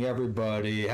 everybody.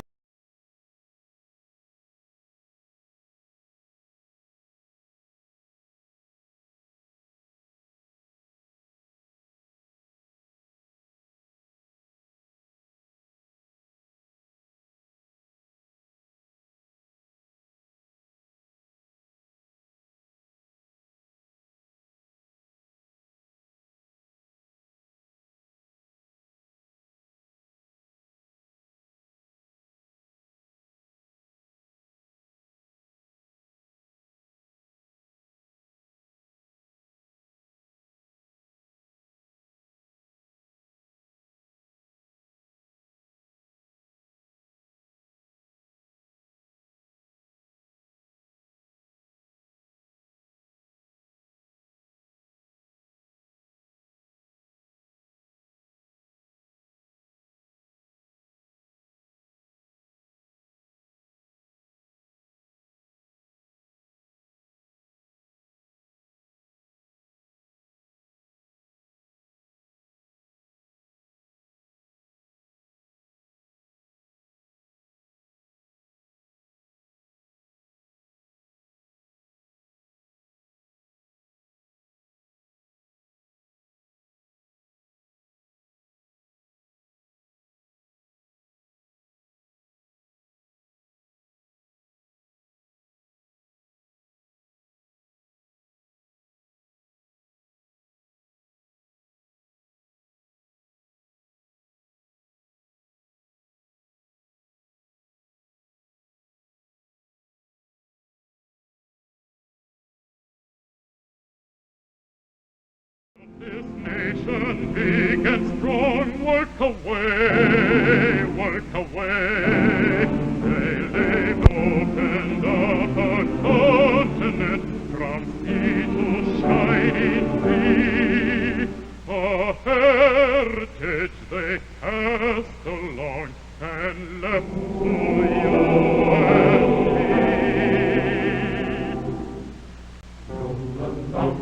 This nation big and strong, work away, work away. They've opened up a continent from sea to shining sea. A heritage they cast along and left to you and me.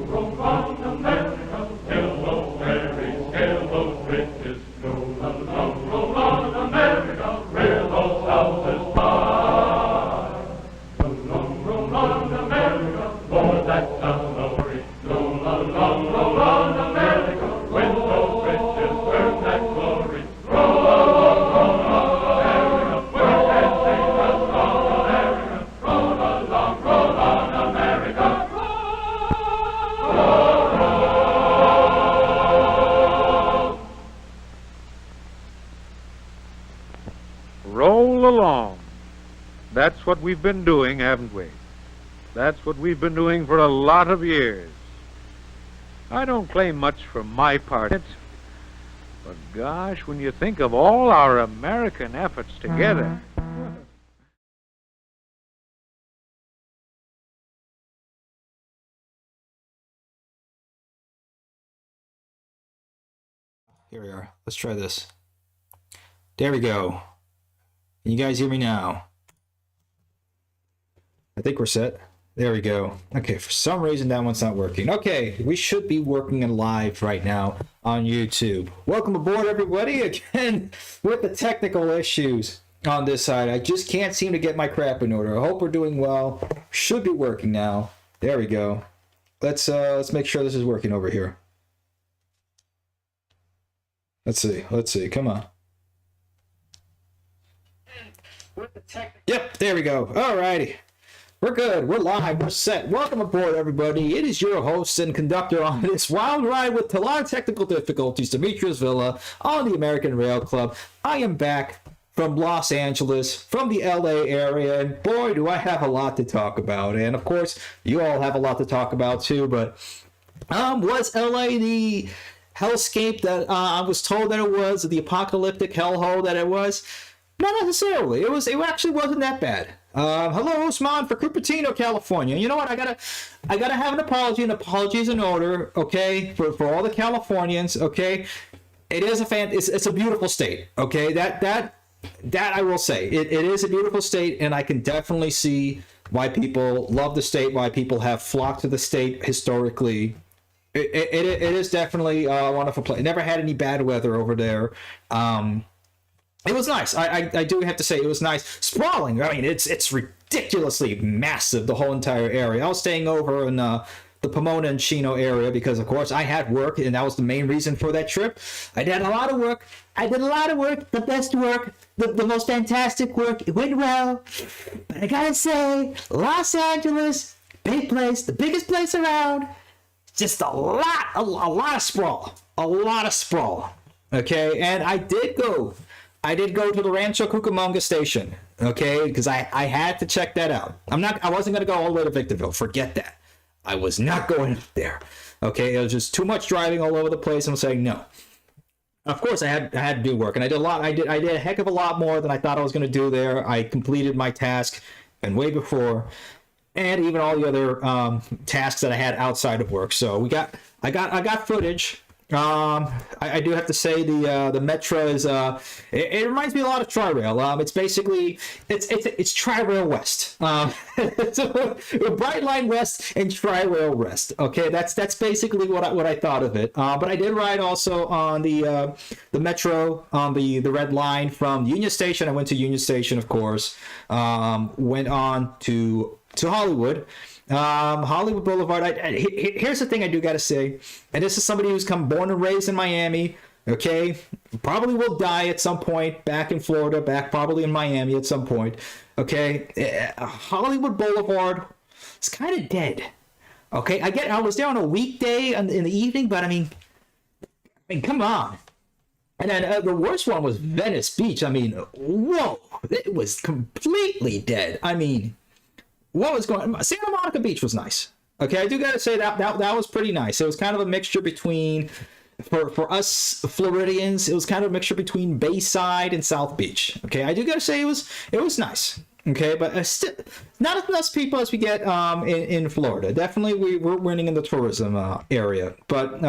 Roll on, America, fill those berries, scale those riches. Roll on, America, rear those houses high. Roll on, America, for that glory. Roll on, America, win those riches, earn that glory. Roll on, America, work and sing a song, America. Roll on, America. Roll along. That's what we've been doing, haven't we? That's what we've been doing for a lot of years. I don't claim much for my part, but gosh, when you think of all our American efforts together. Here we are. Let's try this. There we go. Can you guys hear me now? I think we're set. There we go. Okay, for some reason that one's not working. Okay, we should be working live right now on YouTube. Welcome aboard, everybody. Again, with the technical issues on this side. I just can't seem to get my crap in order. I hope we're doing well. Should be working now. There we go. Let's make sure this is working over here. Let's see. Come on. Yep, there we go. Alrighty. We're good. We're live. We're set. Welcome aboard, everybody. It is your host and conductor on this wild ride with a lot of technical difficulties, Demetrius Villa, on the American Rail Club. I am back from Los Angeles, from the LA area, and boy, do I have a lot to talk about. And of course, you all have a lot to talk about too, but was LA the hellscape that I was told that it was, the apocalyptic hellhole that it was? Not necessarily. It actually wasn't that bad. Hello, Usman for Cupertino, California. You know what? I gotta have an apology. An apology is in order, okay, for all the Californians, okay. It is it's a beautiful state, okay. That I will say. It is a beautiful state, and I can definitely see why people love the state, why people have flocked to the state historically. It is definitely a wonderful place. Never had any bad weather over there. It was nice. I do have to say it was nice. Sprawling. I mean, it's ridiculously massive, the whole entire area. I was staying over in the Pomona and Chino area because, of course, I had work, and that was the main reason for that trip. I did a lot of work. The best work, the most fantastic work. It went well. But I gotta say, Los Angeles, big place, the biggest place around. Just a lot of sprawl. A lot of sprawl. Okay, and I did go to the Rancho Cucamonga station, okay, because I had to check that out. I wasn't going to go all the way to Victorville. Forget that. I was not going up there. Okay, it was just too much driving all over the place. I'm saying no. Of course, I had to do work, and I did a lot. I did a heck of a lot more than I thought I was going to do there. I completed my task, and way before, and even all the other tasks that I had outside of work. So I got footage. I do have to say the Metro is it reminds me a lot of Tri-Rail. It's basically it's Tri-Rail West. So Brightline West and Tri-Rail West. Okay, that's basically what I thought of it. But I did ride also on the Metro on the Red Line from Union Station. I went to Union Station, of course. Went on to Hollywood. Hollywood Boulevard. Here's the thing I do gotta say, and this is somebody who's born and raised in Miami. Okay, probably will die at some point back in Florida, back probably in Miami at some point. Okay, Hollywood Boulevard is kind of dead. Okay, I was there on a weekday in the evening, but I mean, come on. And then the worst one was Venice Beach. I mean, whoa, it was completely dead. I mean, what was going on? Santa Monica Beach was nice. Okay, I do gotta say that was pretty nice. It was kind of a mixture between, for us Floridians, it was kind of a mixture between Bayside and South Beach. Okay, I do gotta say it was nice. Okay, but still not as much people as we get in Florida. Definitely we're winning in the tourism area, but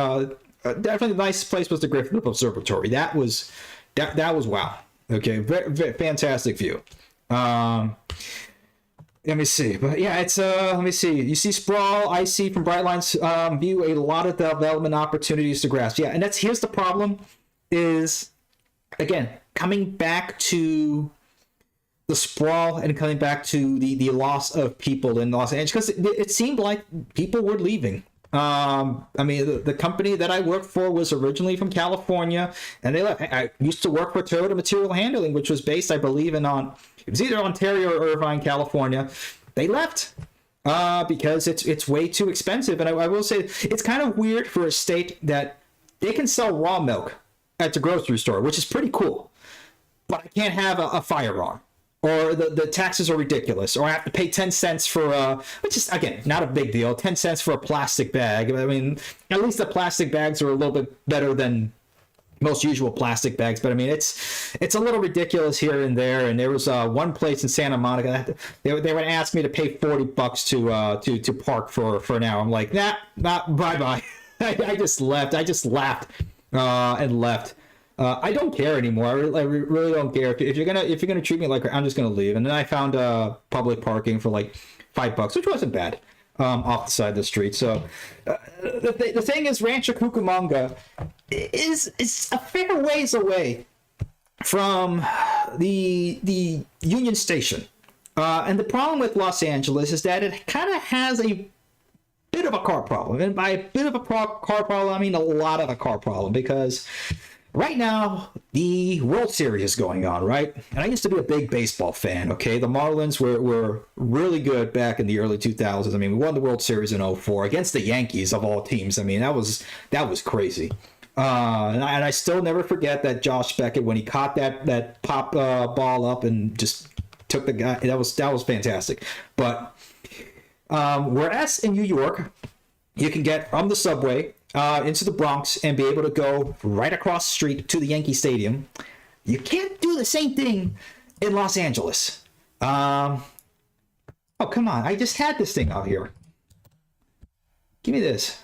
definitely the nicest place was the Griffith Observatory. That was wow. Okay, very fantastic view. Let me see, but yeah, it's let me see. You see sprawl. I see from Brightline's view a lot of development opportunities to grasp. Yeah, and here's the problem: is again coming back to the sprawl and coming back to the loss of people in Los Angeles, because it seemed like people were leaving. I mean, the company that I worked for was originally from California, and they left. I used to work for Toyota Material Handling, which was based, I believe, it was either Ontario or Irvine, California. They left because it's way too expensive. And I will say, it's kind of weird for a state that they can sell raw milk at the grocery store, which is pretty cool, but I can't have a firearm. Or the taxes are ridiculous, or I have to pay 10 cents for which is again not a big deal. 10 cents for a plastic bag. I mean, at least the plastic bags are a little bit better than most usual plastic bags. But I mean, it's a little ridiculous here and there. And there was one place in Santa Monica they would ask me to pay $40 to park for an hour. I'm like, nah, bye bye. I just left. I just laughed and left. I don't care anymore. I really don't care. If you're gonna treat me like I'm just gonna leave. And then I found public parking for like $5, which wasn't bad, off the side of the street. So the thing is, Rancho Cucamonga is a fair ways away from the Union Station. And the problem with Los Angeles is that it kind of has a bit of a car problem. And by a bit of a car problem, I mean a lot of a car problem, because right now, the World Series is going on, right? And I used to be a big baseball fan, okay? The Marlins were really good back in the early 2000s. I mean, we won the World Series in 2004 against the Yankees, of all teams. I mean, that was crazy. And I still never forget that Josh Beckett, when he caught that pop ball up and just took the guy, that was fantastic. But whereas in New York, you can get from the subway into the Bronx and be able to go right across the street to the Yankee Stadium, you can't do the same thing in Los Angeles. Oh, come on. I just had this thing out here. Give me this.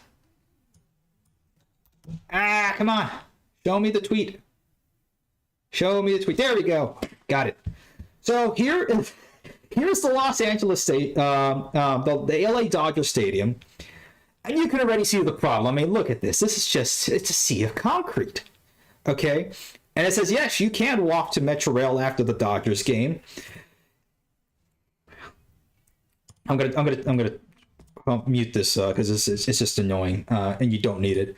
Come on. Show me the tweet. Show me the tweet. There we go. Got it. So here's the Los Angeles state, the LA Dodger Stadium. And you can already see the problem. I mean, look at this. It's a sea of concrete. Okay? And it says, yes, you can walk to Metro Rail after the Dodgers game. I'm gonna mute this because it's just annoying, and you don't need it.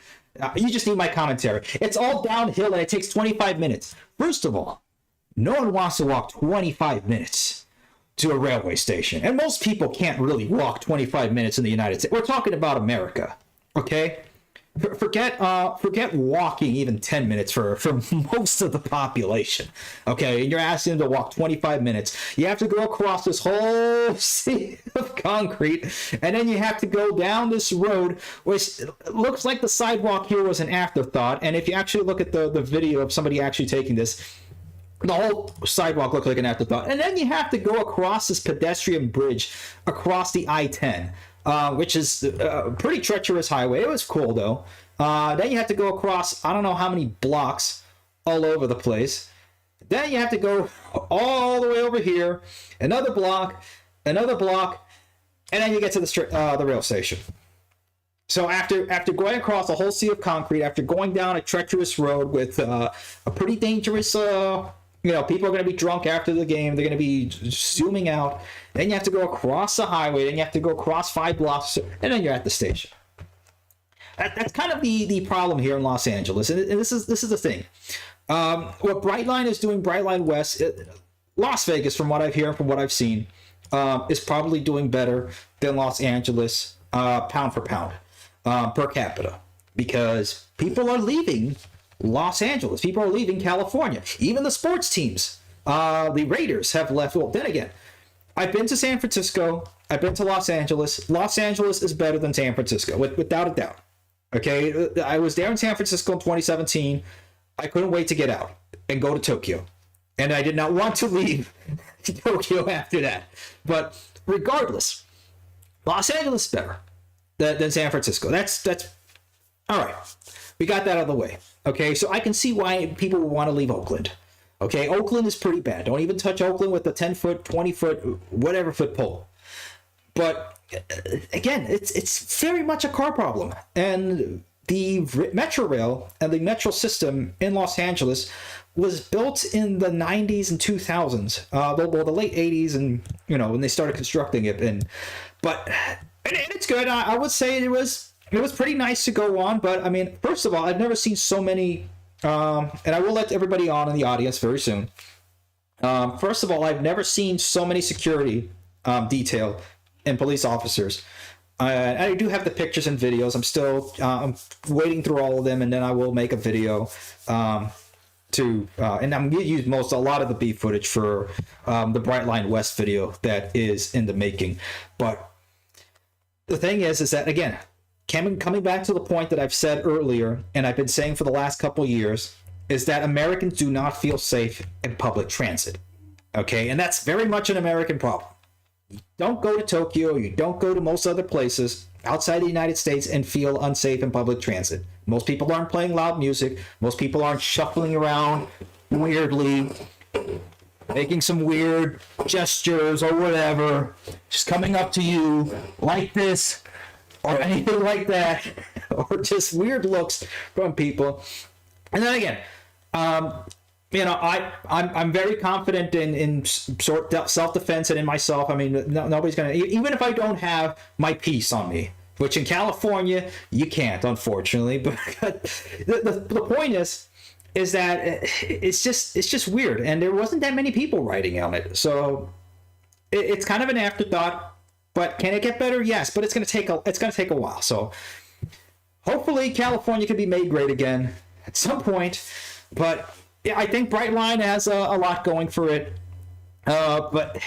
You just need my commentary. It's all downhill and it takes 25 minutes. First of all, no one wants to walk 25 minutes to a railway station, and most people can't really walk 25 minutes in the United States. We're talking about America, okay? Forget walking even 10 minutes for most of the population, okay? And you're asking them to walk 25 minutes. You have to go across this whole sea of concrete, and then you have to go down this road, which looks like the sidewalk here was an afterthought. And if you actually look at the video of somebody actually taking this, the whole sidewalk looked like an afterthought. And then you have to go across this pedestrian bridge across the I-10. Which is a pretty treacherous highway. It was cool, though. Then you have to go across, I don't know how many blocks all over the place. Then you have to go all the way over here, another block, and then you get to the rail station. So after going across a whole sea of concrete, after going down a treacherous road with a pretty dangerous... people are going to be drunk after the game. They're going to be zooming out. Then you have to go across the highway. Then you have to go across 5 blocks. And then you're at the station. That's kind of the problem here in Los Angeles. And this is the thing. What Brightline is doing, Brightline West, Las Vegas, from what I've heard, from what I've seen, is probably doing better than Los Angeles, pound for pound, per capita. Because people are leaving Los Angeles. People are leaving California. Even the sports teams, the Raiders, have left. Well, then again, I've been to San Francisco. I've been to Los Angeles. Los Angeles is better than San Francisco, without a doubt. Okay, I was there in San Francisco in 2017. I couldn't wait to get out and go to Tokyo, and I did not want to leave Tokyo after that. But regardless, Los Angeles is better than San Francisco. That's all right. We got that out of the way. Okay, so I can see why people would want to leave Oakland. Okay, Oakland is pretty bad. Don't even touch Oakland with a 10-foot, 20-foot, whatever foot pole. But again, it's very much a car problem. And the Metro Rail and the Metro system in Los Angeles was built in the 90s and 2000s. The late 80s, and when they started constructing it. But it's good. I would say it was pretty nice to go on, but I mean, first of all, I've never seen so many, and I will let everybody on in the audience very soon. First of all, I've never seen so many security detail and police officers. I do have the pictures and videos. I'm still wading through all of them, and then I will make a video and I'm going to use a lot of the beef footage for the Brightline West video that is in the making. But the thing is that, again, coming back to the point that I've said earlier, and I've been saying for the last couple of years, is that Americans do not feel safe in public transit. Okay, and that's very much an American problem. You don't go to Tokyo, you don't go to most other places outside the United States and feel unsafe in public transit. Most people aren't playing loud music. Most people aren't shuffling around weirdly, making some weird gestures or whatever, just coming up to you like this, or anything like that, or just weird looks from people. And then again, I'm very confident in self-defense and in myself. I mean, nobody's gonna, even if I don't have my piece on me, which in California you can't, unfortunately. But the point is that it's just weird, and there wasn't that many people writing on it, so it's kind of an afterthought. But can it get better? Yes, but it's gonna take a while. So hopefully California can be made great again at some point. But yeah, I think Brightline has a lot going for it. But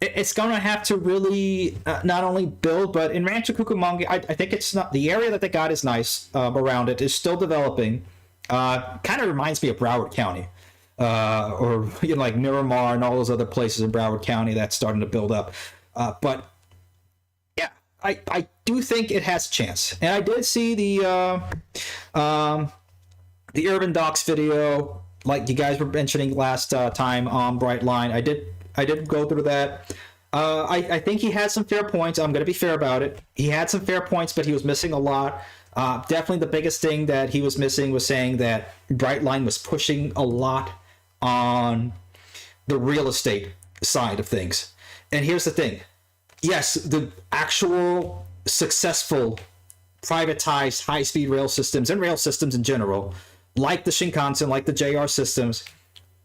it's gonna have to really not only build, but in Rancho Cucamonga, I think it's not, the area that they got is nice around it is still developing. Kind of reminds me of Broward County, or like Miramar and all those other places in Broward County that's starting to build up. But I do think it has a chance. And I did see the Urban Docs video, like you guys were mentioning last time on Brightline. I did go through that. I think he had some fair points. I'm going to be fair about it. He had some fair points, but he was missing a lot. Definitely the biggest thing that he was missing was saying that Brightline was pushing a lot on the real estate side of things. And here's the thing. Yes, the actual successful privatized high-speed rail systems and rail systems in general, like the Shinkansen, like the JR systems,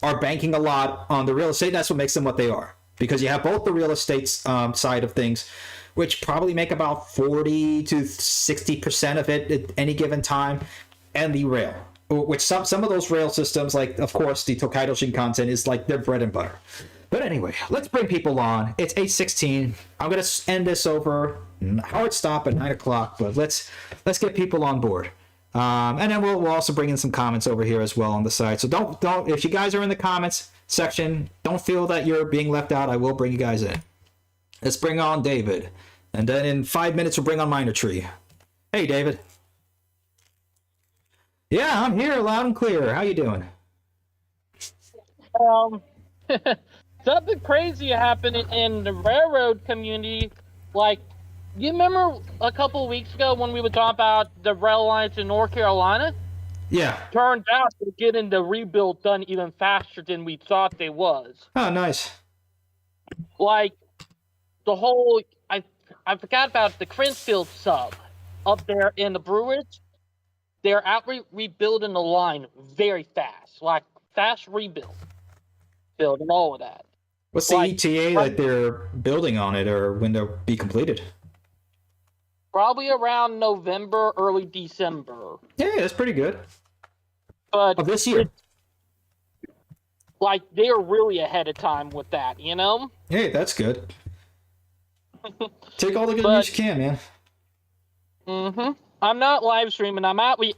are banking a lot on the real estate. That's what makes them what they are. Because you have both the real estate side of things, which probably make about 40 to 60% of it at any given time, and the rail, which some of those rail systems, like, of course, the Tokaido Shinkansen, is like their bread and butter. But anyway, let's bring people on. It's 8:16. I'm going to end this over. Hard stop at 9 o'clock, but let's get people on board. And then we'll also bring in some comments over here as well on the side. So don't if you guys are in the comments section, don't feel that you're being left out. I will bring you guys in. Let's bring on David. And then in 5 minutes, we'll bring on Minor Tree. Hey, David. Yeah, I'm here loud and clear. How you doing? Something crazy happened in the railroad community. Like, you remember a couple of weeks ago when we were talking about the rail lines in North Carolina? Yeah. Turned out they're getting the rebuild done even faster than we thought they was. Oh, nice. Like, the whole... I forgot about the Crinfield sub up there in the brewerage. They're out rebuilding the line very fast. Like, fast rebuild. Building all of that. What's the ETA that they're building on it, or when they'll be completed? Probably around November, early December. Yeah, that's pretty good. But of this year. Like, they're really ahead of time with that, you know? Hey, that's good. Take all the good news you can, man. Mm-hmm. I'm not live streaming. I'm actually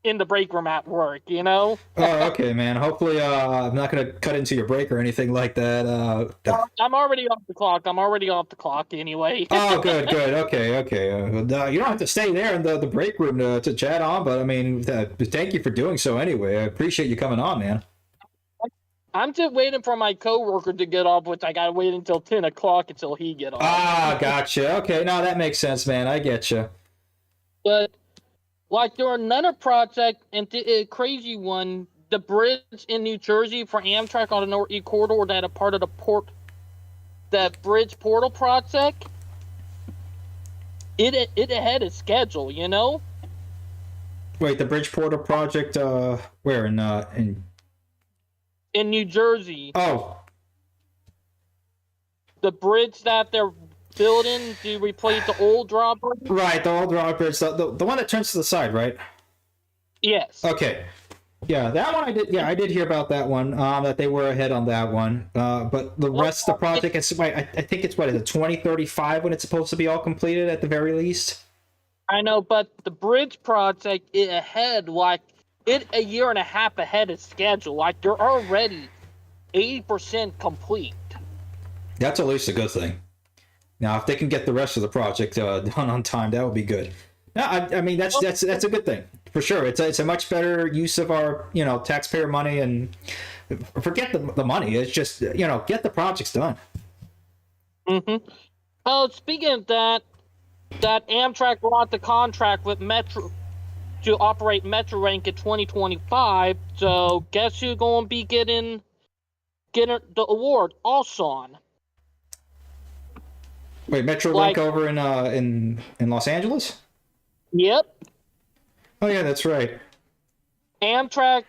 in the break room at work, you know? Oh, okay, man. Hopefully, I'm not going to cut into your break or anything like that. I'm already off the clock. Anyway. Oh, good. Okay. You don't have to stay there in the break room to chat on, but I mean, thank you for doing so anyway. I appreciate you coming on, man. I'm just waiting for my coworker to get off, which I gotta wait until 10 o'clock until he get off. Ah, gotcha. Okay, no, that makes sense, man. I get you. But, like, there are another project, and a crazy one, the bridge in New Jersey for Amtrak on the Northeast Corridor that are part of that bridge portal project. It ahead of schedule, you know? Wait, the bridge portal project, where in New Jersey. Oh. The bridge that they're building to replace the old drawbridge? Right, the old drawbridge. The one that turns to the side, right? Yes. Okay. Yeah, that one I did. Yeah, I did hear about that one, that they were ahead on that one. But the rest of the project, I think it's, what is it, 2035 when it's supposed to be all completed at the very least? I know, but the bridge project is ahead, like, a year and a half ahead of schedule. Like, they're already 80% complete. That's at least a good thing. Now, if they can get the rest of the project done on time, that would be good. No, I mean that's a good thing for sure. It's a much better use of our taxpayer money, and forget the money. It's just get the projects done. Mm-hmm. Oh, speaking of that Amtrak got the contract with Metro to operate Metrorank in 2025. So guess who's going to be getting the award? Alson. Wait, Metrolink over in Los Angeles? Yep. Oh yeah, that's right. Amtrak,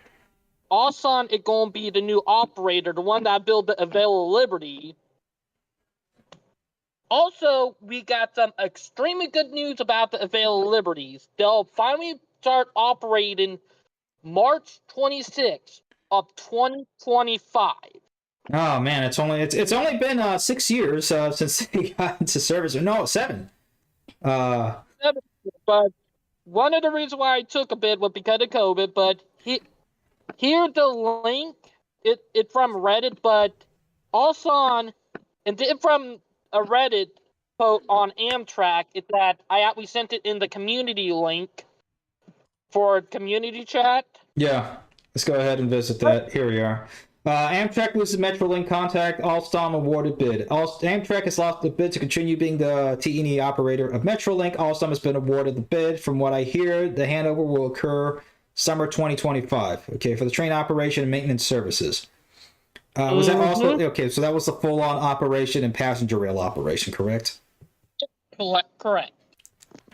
Alson is going to be the new operator, the one that built the Avail of Liberty. Also, we got some extremely good news about the Avail of Liberties. They'll finally start operating March 26th of 2025. Oh man, it's only been 6 years since they got into service. No, 7. 7, but one of the reasons why I took a bit was because of COVID. But here's the link. It's from Reddit, but also on from a Reddit post on Amtrak. It's that we sent it in the community link for community chat. Yeah, let's go ahead and visit that. Here we are. Amtrak loses Metrolink contract. Alstom awarded bid. Amtrak has lost the bid to continue being the T&E operator of Metrolink. Alstom has been awarded the bid. From what I hear, the handover will occur summer 2025. Okay, for the train operation and maintenance services. Was that also okay? So that was the full-on operation and passenger rail operation, correct? Correct.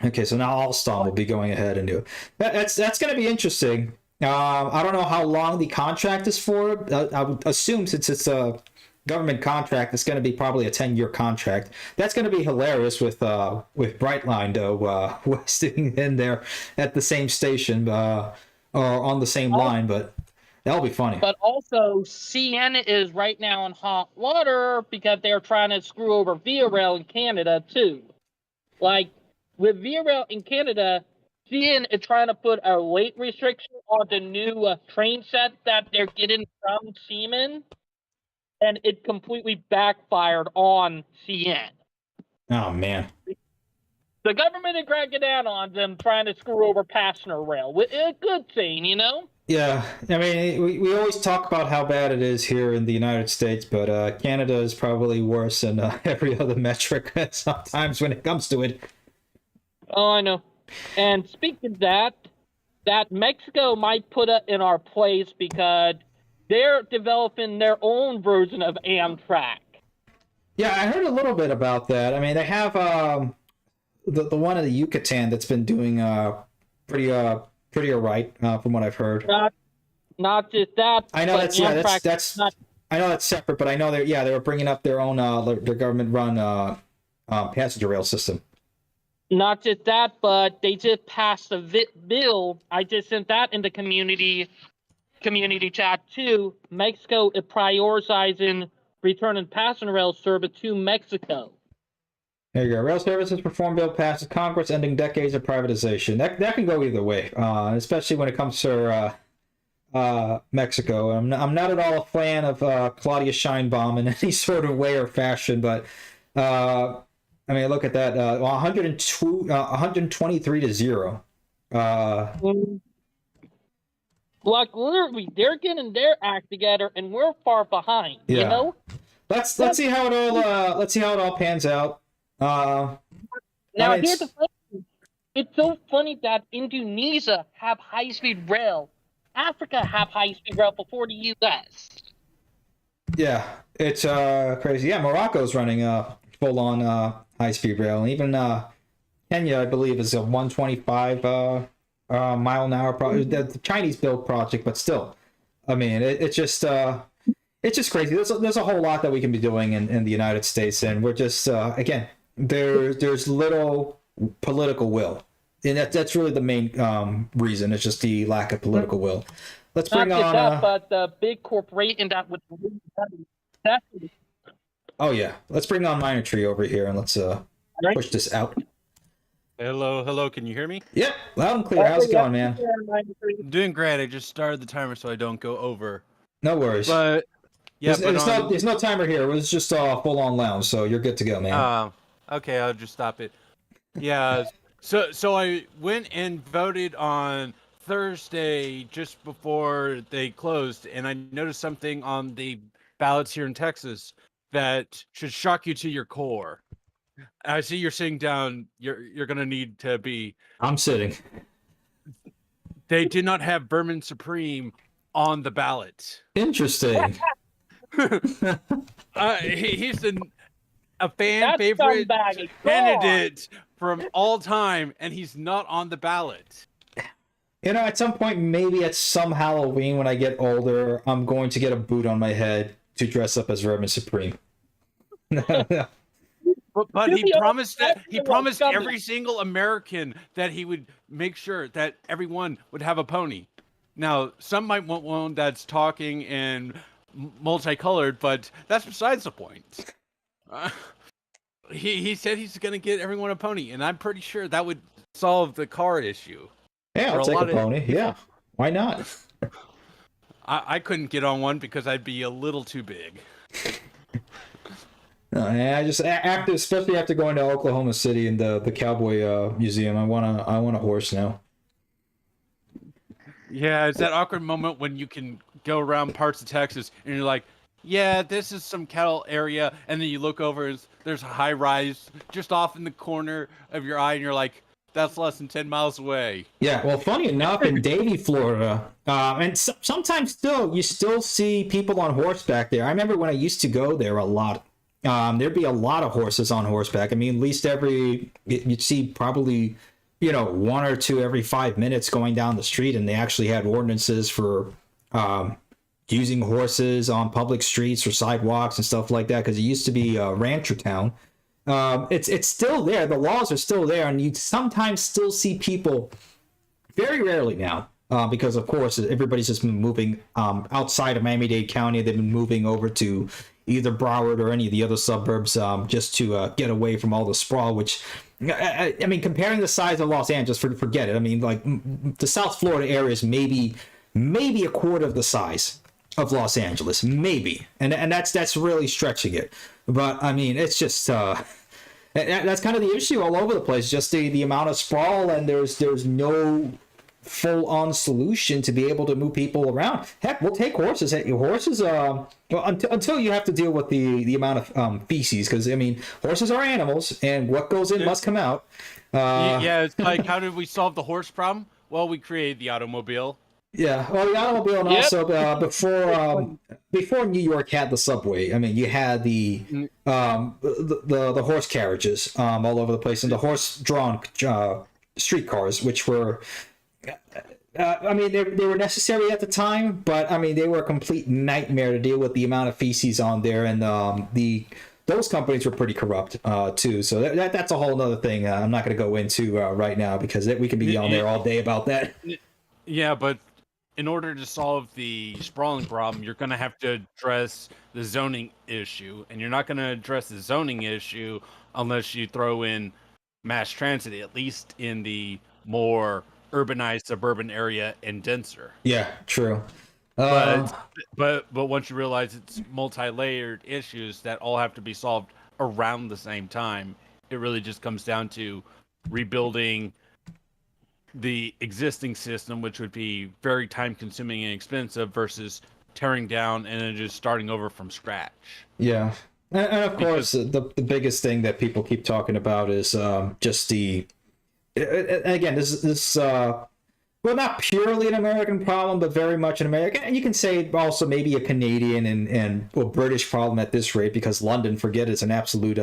Okay, so now Alstom will be going ahead and do it. That's going to be interesting. I don't know how long the contract is for. I would assume since it's a government contract, it's going to be probably a 10-year contract. That's going to be hilarious with Brightline though, sitting in there at the same station or on the same line, but that'll be funny. But also, CN is right now in hot water because they're trying to screw over Via Rail in Canada too. Like with Via Rail in Canada, CN is trying to put a weight restriction on the new train set that they're getting from Siemens, and it completely backfired on CN. Oh man. The government is dragging down on them, trying to screw over passenger rail. A good thing, you know? Yeah, I mean, we always talk about how bad it is here in the United States, but Canada is probably worse than every other metric sometimes when it comes to it. Oh, I know. And speaking of that Mexico might put it in our place because they're developing their own version of Amtrak. Yeah, I heard a little bit about that. I mean, they have the one in the Yucatan that's been doing pretty alright from what I've heard. Not just that. I know that's not, I know that's separate, but I know they were bringing up their own their government run passenger rail system. Not just that, but they just passed a bill. I just sent that in the community chat too. Mexico is prioritizing returning passenger rail service to Mexico. There you go. Rail services reform bill passes Congress, ending decades of privatization. That can go either way, especially when it comes to Mexico. I'm not at all a fan of Claudia Sheinbaum in any sort of way or fashion, but I mean, look at that. 123 to 0. Like literally, they're getting their act together, and we're far behind. Yeah. You know. Let's see how it all pans out. Now here's the thing. It's so funny that Indonesia have high-speed rail. Africa have high-speed rail before the U.S. Yeah, it's crazy. Yeah, Morocco's running full-on high-speed rail, and even Kenya, I believe, is a 125 mile an hour project. The Chinese-built project, but still, I mean, it's just crazy. There's a whole lot that we can be doing in the United States, and we're just again, there's little political will, and that's really the main reason. It's just the lack of political will. Let's bring Not on. that, but the big corporation that would. Oh yeah, let's bring on Minor Tree over here, and let's push this out. Hello, can you hear me? Yep, loud and clear. How's it going, man? I'm doing great. I just started the timer so I don't go over. No worries. But yeah, there's no timer here. It was just full on lounge, so you're good to go, man. Okay, I'll just stop it. Yeah, so I went and voted on Thursday just before they closed, and I noticed something on the ballots here in Texas that should shock you to your core. I see you're sitting down. You're gonna need to be. I'm sitting. They did not have Vermin Supreme on the ballot. Interesting. He's a fan favorite candidate from all time, and he's not on the ballot. You know, at some point, maybe at some Halloween when I get older, I'm going to get a boot on my head to dress up as Vermin Supreme. But he promised every single American that he would make sure that everyone would have a pony. Now, some might want one that's talking and multicolored, but that's besides the point. He said he's going to get everyone a pony, and I'm pretty sure that would solve the car issue. Yeah, I'll take a pony. Yeah, why not? I couldn't get on one because I'd be a little too big. No, I just especially after going to Oklahoma City and the Cowboy Museum, I want a horse now. Yeah, it's that awkward moment when you can go around parts of Texas, and you're like, yeah, this is some cattle area, and then you look over, and there's a high rise just off in the corner of your eye, and you're like, that's less than 10 miles away. Yeah, well, funny enough, in Davie, Florida, and sometimes still, you still see people on horseback there. I remember when I used to go there a lot. There'd be a lot of horses on horseback. I mean, at least you'd see probably, one or two every 5 minutes going down the street, and they actually had ordinances for using horses on public streets or sidewalks and stuff like that, because it used to be a rancher town. It's still there. The laws are still there, and you sometimes still see people, very rarely now, because of course everybody's just been moving outside of Miami-Dade County. They've been moving over to either Broward or any of the other suburbs just to get away from all the sprawl. Which, I mean, comparing the size of Los Angeles, forget it. I mean, like the South Florida area is maybe a quarter of the size of Los Angeles, maybe, and that's really stretching it. But I mean, it's just that's kind of the issue all over the place. Just the amount of sprawl, and there's no full-on solution to be able to move people around. Heck, we'll take horses. Horses, until you have to deal with the amount of feces, because I mean, horses are animals, and what goes in must come out. Yeah, it's like, how did we solve the horse problem? Well, we created the automobile. Yeah, well, the automobile, and also before New York had the subway, I mean, you had the horse carriages all over the place, and the horse-drawn streetcars, which were, I mean, they were necessary at the time, but I mean, they were a complete nightmare to deal with the amount of feces on there, and those companies were pretty corrupt too. So that's a whole other thing. I'm not going to go into right now, because we could be on there all day about that. Yeah, but in order to solve the sprawling problem, you're going to have to address the zoning issue, and you're not going to address the zoning issue unless you throw in mass transit, at least in the more urbanized suburban area and denser. Yeah, true. But once you realize it's multi-layered issues that all have to be solved around the same time, it really just comes down to rebuilding the existing system, which would be very time consuming and expensive, versus tearing down and then just starting over from scratch. Yeah. And of course, the biggest thing that people keep talking about is just again, this well, not purely an American problem, but very much an American, and you can say also maybe a Canadian and British problem at this rate, because London, forget it, it's an absolute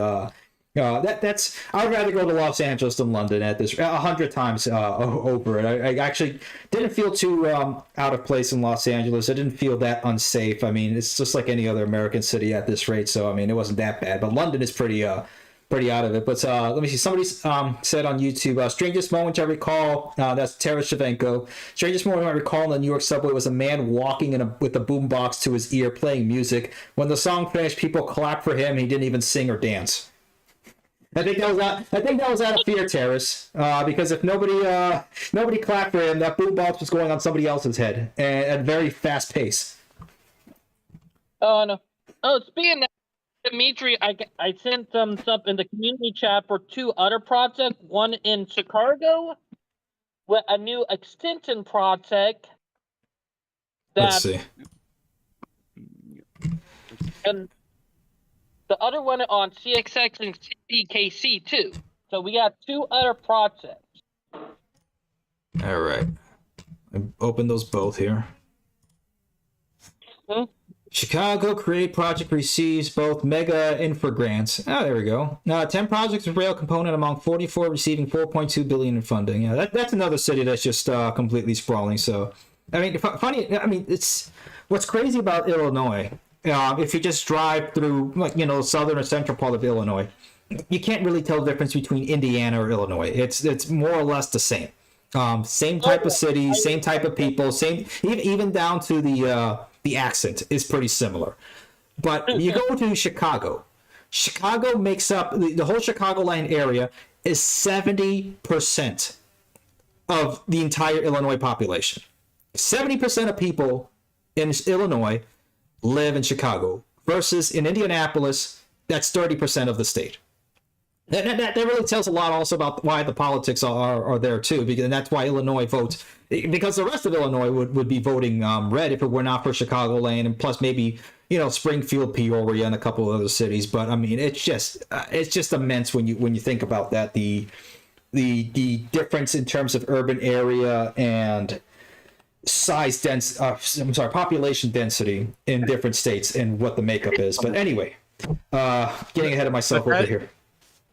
that's I'd rather go to Los Angeles than London at this 100 times over it. I actually didn't feel too out of place in Los Angeles. I didn't feel that unsafe. I mean, it's just like any other American city at this rate, so I mean, it wasn't that bad. But London is pretty out of it. But let me see. Somebody said on YouTube, strangest moment I recall, that's Tara Shavenko. Strangest moment I recall in the New York subway was a man walking with a boombox to his ear playing music. When the song finished, people clapped for him. He didn't even sing or dance. I think that was out of fear, Terrace, because if nobody clapped for him, that boombox was going on somebody else's head at a very fast pace. Oh no! Oh, speaking of Dimitri, I sent some stuff in the community chat for two other projects. One in Chicago, with a new extension project. Let's see. And the other one on CXX and CKC too. So we got two other projects. All right. Open those both here. Chicago Create Project receives both mega infra grants. Oh, there we go. 10 projects with rail component among 44 receiving $4.2 billion in funding. Yeah, that's another city that's just completely sprawling. So, I mean, funny. I mean, it's what's crazy about Illinois. If you just drive through, like, southern or central part of Illinois, you can't really tell the difference between Indiana or Illinois. It's more or less the same. Same type of city, same type of people, same even down to the accent is pretty similar. But you go to Chicago. Chicago makes up the whole Chicagoland area is 70% of the entire Illinois population. 70% of people in Illinois live in Chicago, versus in Indianapolis, that's 30% of the state. That really tells a lot also about why the politics are there too, because and that's why Illinois votes, because the rest of Illinois would be voting red if it were not for Chicagoland, and plus maybe Springfield, Peoria, and a couple of other cities. But I mean, it's just immense when you think about that, the difference in terms of urban area and population density in different states and what the makeup is. But anyway, getting ahead of myself over here.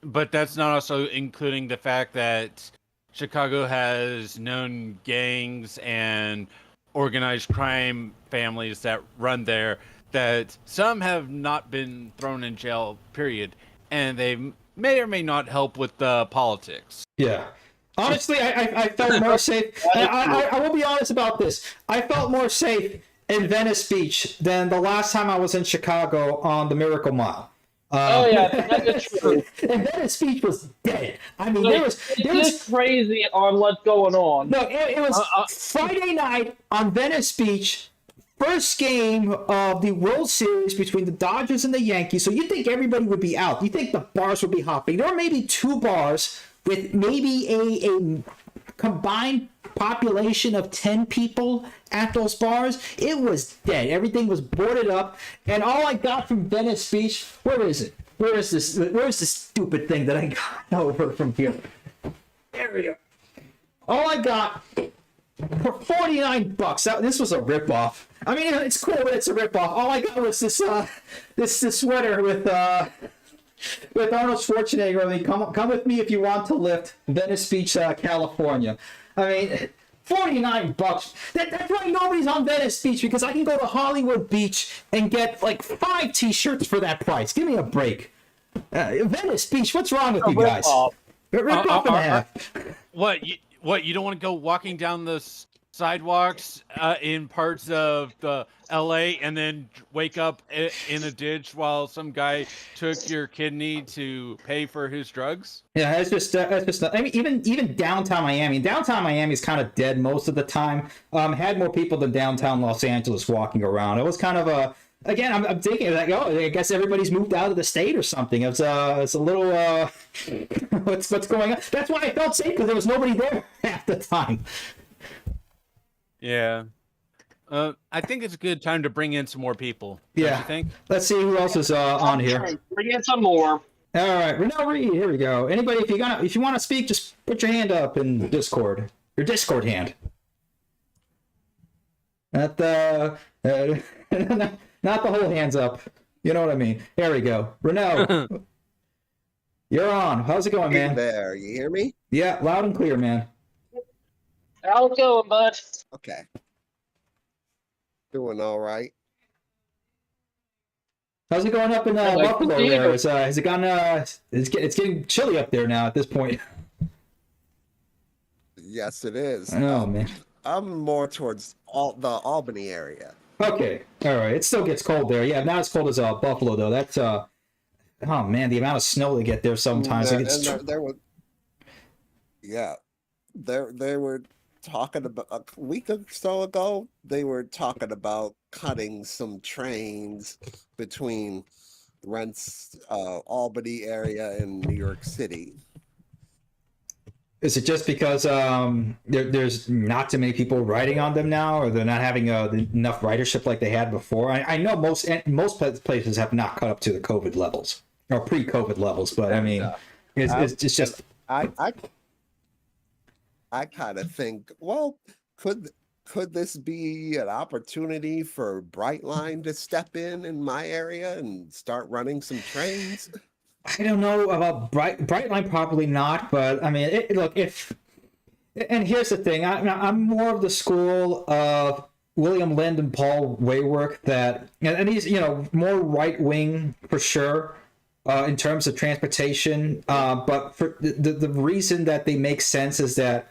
But that's not also including the fact that Chicago has known gangs and organized crime families that run there, that some have not been thrown in jail, period, and they may or may not help with the politics. Yeah. Honestly, I felt more safe. I will be honest about this. I felt more safe in Venice Beach than the last time I was in Chicago on the Miracle Mile. That's true. And Venice Beach was dead. I mean, It was crazy on what's going on. No, it was Friday night on Venice Beach. First game of the World Series between the Dodgers and the Yankees. So you think everybody would be out. You think the bars would be hopping. There were maybe 2 bars with maybe a combined population of 10 people at those bars. It was dead. Everything was boarded up. And all I got from Venice Beach, where is it? Where's this stupid thing that I got over from here? There we go. All I got for $49. This was a ripoff. I mean, it's cool, but it's a ripoff. All I got was this sweater with Arnold Schwarzenegger. I mean, come with me if you want to lift. Venice Beach, California. I mean, $49. That's why nobody's on Venice Beach, because I can go to Hollywood Beach and get like 5 T-shirts for that price. Give me a break. Venice Beach, what's wrong with you guys? Rip off and a half. What you don't want to go walking down the sidewalks in parts of the LA and then wake up in a ditch while some guy took your kidney to pay for his drugs? Yeah, that's just not, I mean, even downtown Miami. Downtown Miami is kind of dead most of the time. Had more people than downtown Los Angeles walking around. It was kind of a, again, I'm thinking like, oh, I guess everybody's moved out of the state or something. It's a little what's going on. That's why I felt safe, because there was nobody there half the time. Yeah. I think it's a good time to bring in some more people. Don't you think? Let's see who else is on here. Bring in some more. All right, Renell Reed, here we go. Anybody, if you want to speak, just put your hand up in Discord. Your Discord hand. Not the not the whole hands up. You know what I mean. Here we go. Renell, you're on. How's it going, man? Hey there, you hear me? Yeah, loud and clear, man. How's it going, bud? Okay. Doing all right. How's it going up in like Buffalo Steve. there? Has it gone? It's getting chilly up there now at this point. Yes, it is. Oh man. I'm more towards the Albany area. Okay, all right. It still gets cold there. Yeah, not as cold as Buffalo though. That's oh man, the amount of snow they get there sometimes. There was, yeah, they were talking about a week or so ago. They were talking about cutting some trains between Albany area and New York City. Is it just because there's not too many people riding on them now, or they're not having enough ridership like they had before? I know most places have not caught up to the COVID levels or pre-COVID levels, but I mean, it's just. I kind of think, well, could this be an opportunity for Brightline to step in my area and start running some trains? I don't know about Brightline, probably not, but I mean, look, and here's the thing, I'm more of the school of William Lind and Paul Waywork, that, and he's, more right-wing for sure, in terms of transportation, but for the reason that they make sense is that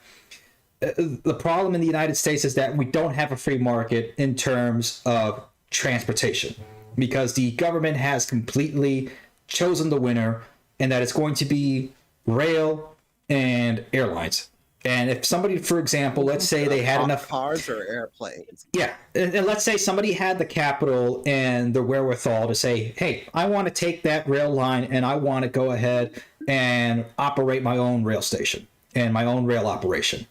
the problem in the United States is that we don't have a free market in terms of transportation, because the government has completely chosen the winner, and that it's going to be rail and airlines. And if somebody, for example, let's say they had enough cars or airplanes. Yeah. And let's say somebody had the capital and the wherewithal to say, hey, I want to take that rail line and I want to go ahead and operate my own rail station and my own rail operation.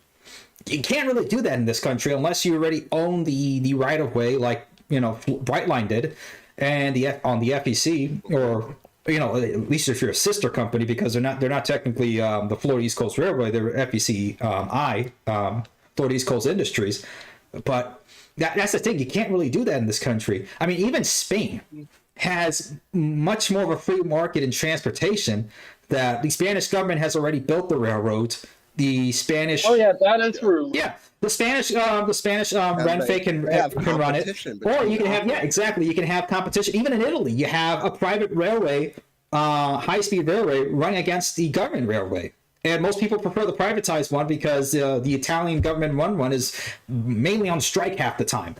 You can't really do that in this country unless you already own the right of way, like Brightline did, and on the FEC, or at least if you're a sister company, because they're not technically the Florida East Coast Railway, they're FEC Florida East Coast Industries, but that's the thing, you can't really do that in this country. I mean, even Spain has much more of a free market in transportation. That the Spanish government has already built the railroads. The Spanish. Oh yeah, that is true. Yeah, the Spanish Renfe can run it, or you can have exactly. You can have competition. Even in Italy, you have a private railway, high-speed railway, running against the government railway. And most people prefer the privatized one because the Italian government-run one is mainly on strike half the time.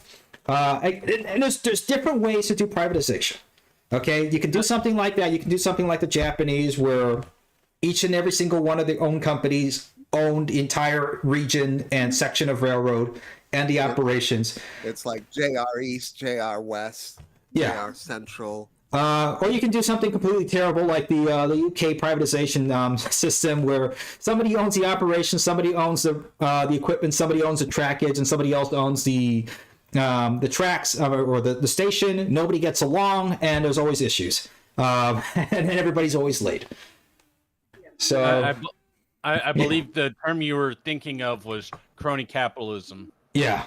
And there's different ways to do privatization. Okay, you can do something like that. You can do something like the Japanese, where each and every single one of their own companies owned the entire region and section of railroad and the operations. It's like JR East, JR West, JR Central. Or you can do something completely terrible like the UK privatization system, where somebody owns the operation, somebody owns the equipment, somebody owns the trackage, and somebody else owns the tracks or the station. Nobody gets along, and there's always issues, and everybody's always late. So I believe the term you were thinking of was crony capitalism. Yeah.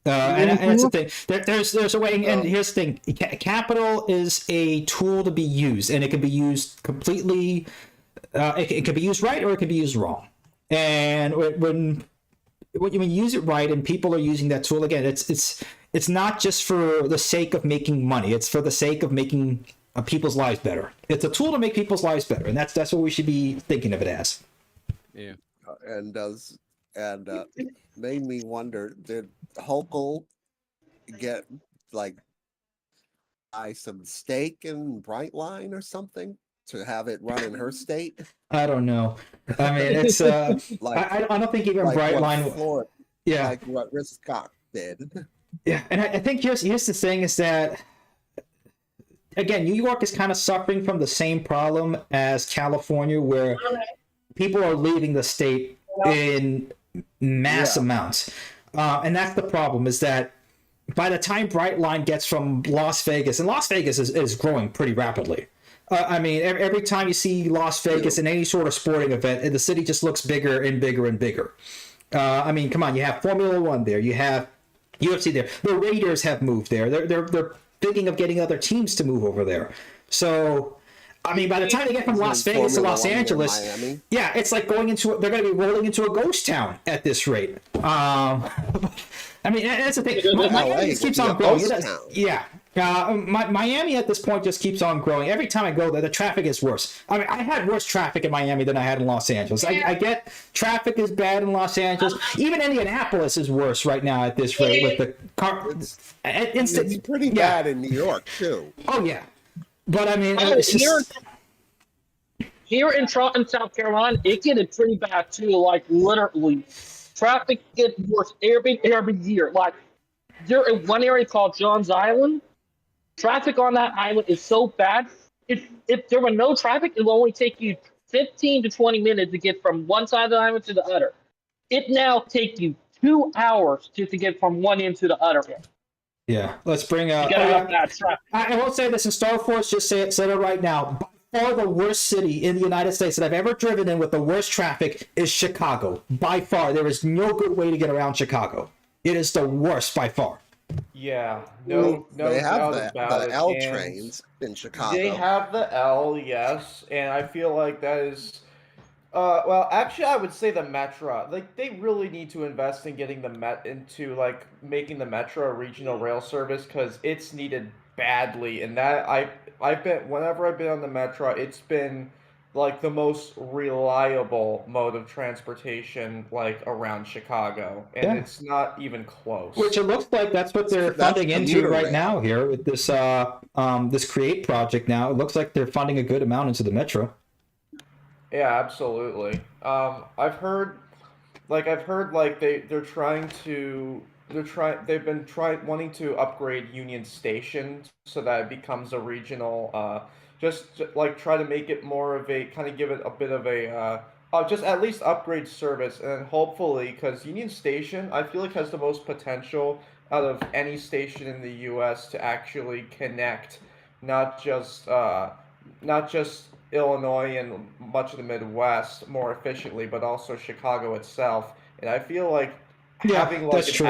And that's the thing. There's a way, and here's the thing: capital is a tool to be used, and it can be used completely. It can be used right, or it can be used wrong. And when you use it right, and people are using that tool, again, it's not just for the sake of making money. It's for the sake of making people's lives better. It's a tool to make people's lives better, and that's what we should be thinking of it as. Yeah. Made me wonder, did Hochul get buy some stake in Brightline or something to have it run in her state? I don't know. I mean, it's I don't think even Brightline. Yeah, like what Riscott did. Yeah, and I think here's the thing is that, again, New York is kind of suffering from the same problem as California, where people are leaving the state in mass amounts. And that's the problem, is that by the time Brightline gets from Las Vegas, and Las Vegas is growing pretty rapidly. I mean, every time you see Las Vegas in any sort of sporting event, the city just looks bigger and bigger and bigger. I mean, come on, you have Formula One there, you have UFC there. The Raiders have moved there. They're thinking of getting other teams to move over there. So, I mean, by the time they get from Las Vegas to Los Angeles, it's like they're going to be rolling into a ghost town at this rate. I mean, that's the thing. Miami just keeps on growing. Miami at this point just keeps on growing. Every time I go there, the traffic is worse. I mean, I had worse traffic in Miami than I had in Los Angeles. I get traffic is bad in Los Angeles. Even Indianapolis is worse right now at this rate with the car. It's pretty bad in New York too. Oh yeah, but I mean, here in Charleston, South Carolina, it gets pretty bad too. Like literally, traffic gets worse every year. Like there in one area called Johns Island, traffic on that island is so bad. If there were no traffic, it will only take you 15 to 20 minutes to get from one side of the island to the other. It now takes you 2 hours to get from one end to the other end. Yeah, let's bring up. I won't say this in Star Force. Just said it right now. By far, the worst city in the United States that I've ever driven in with the worst traffic is Chicago. By far, there is no good way to get around Chicago. It is the worst by far. Yeah, they have about the L trains in Chicago. They have the L, yes, and I feel like that is. Well, actually, I would say the Metro. Like, they really need to invest in getting making the Metro a regional rail service, because it's needed badly. And that whenever I've been on the Metro, it's been like the most reliable mode of transportation around Chicago, and it's not even close. Which it looks like that's what they're funding into right now here with this this Create project. Now it looks like they're funding a good amount into the Metro. Yeah, absolutely. I've heard they've been wanting to upgrade Union Station so that it becomes a regional like try to make it more of a kind of give it a bit of a just at least upgrade service, and then hopefully, because Union Station I feel like has the most potential out of any station in the U.S. to actually connect not just not just Illinois and much of the Midwest more efficiently, but also Chicago itself. And I feel like Yeah, having like that's an true.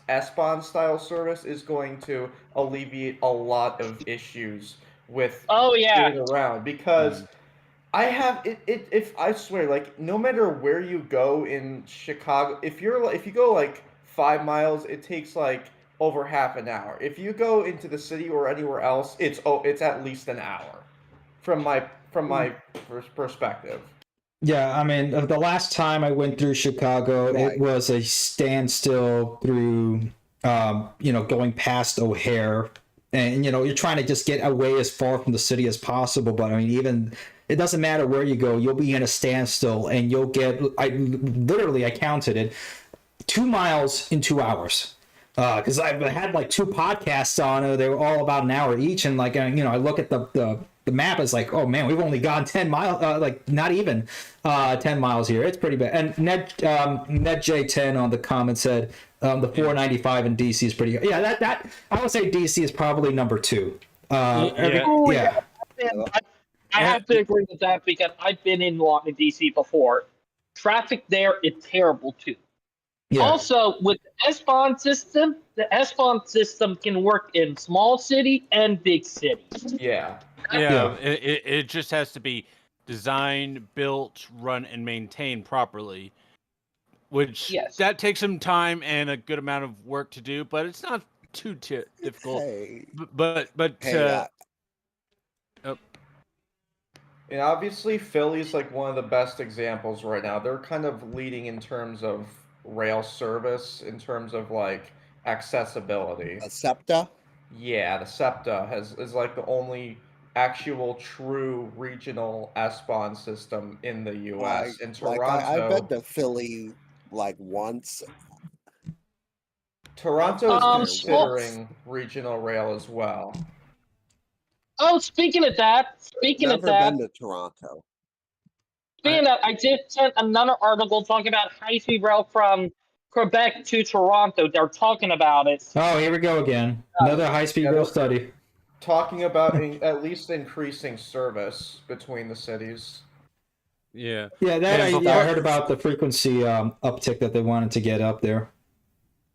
S-Bahn style service is going to alleviate a lot of issues with Oh yeah. getting around, because I have it if I swear, like, no matter where you go in Chicago, if you go like 5 miles, it takes like over half an hour. If you go into the city or anywhere else, it's at least an hour from my perspective. Yeah, I mean, the last time I went through Chicago, it Right. was a standstill through, going past O'Hare, and you're trying to just get away as far from the city as possible. But I mean, even it doesn't matter where you go, you'll be in a standstill, and you'll get. I counted it, 2 miles in 2 hours. Because I've had like two podcasts on it. They were all about an hour each, and like I look at the map. It's like, oh man, we've only gone 10 miles. Like not even 10 miles here. It's pretty bad. And Ned J10 on the comment said the 495 in DC is pretty good. Yeah, that I would say DC is probably number two. Yeah. I have to agree with that because I've been in DC before. Traffic there is terrible too. Yeah. Also, with the S-Bahn system can work in small city and big cities. Yeah. Yeah, it just has to be designed, built, run, and maintained properly. Which that takes some time and a good amount of work to do, but it's not too difficult. Hey. But And obviously, Philly's like one of the best examples right now. They're kind of leading in terms of rail service, in terms of like accessibility. A SEPTA? Yeah, the SEPTA is like the only actual true regional S-Bahn system in the U.S. In Toronto, I've been to Philly like once. Toronto is considering regional rail as well. Oh, speaking of that, Never been to Toronto. Speaking of, I did send another article talking about high-speed rail from Quebec to Toronto. They're talking about it. Oh, here we go again. Another high-speed rail study. Talking about at least increasing service between the cities. Yeah. Yeah, I heard about the frequency uptick that they wanted to get up there.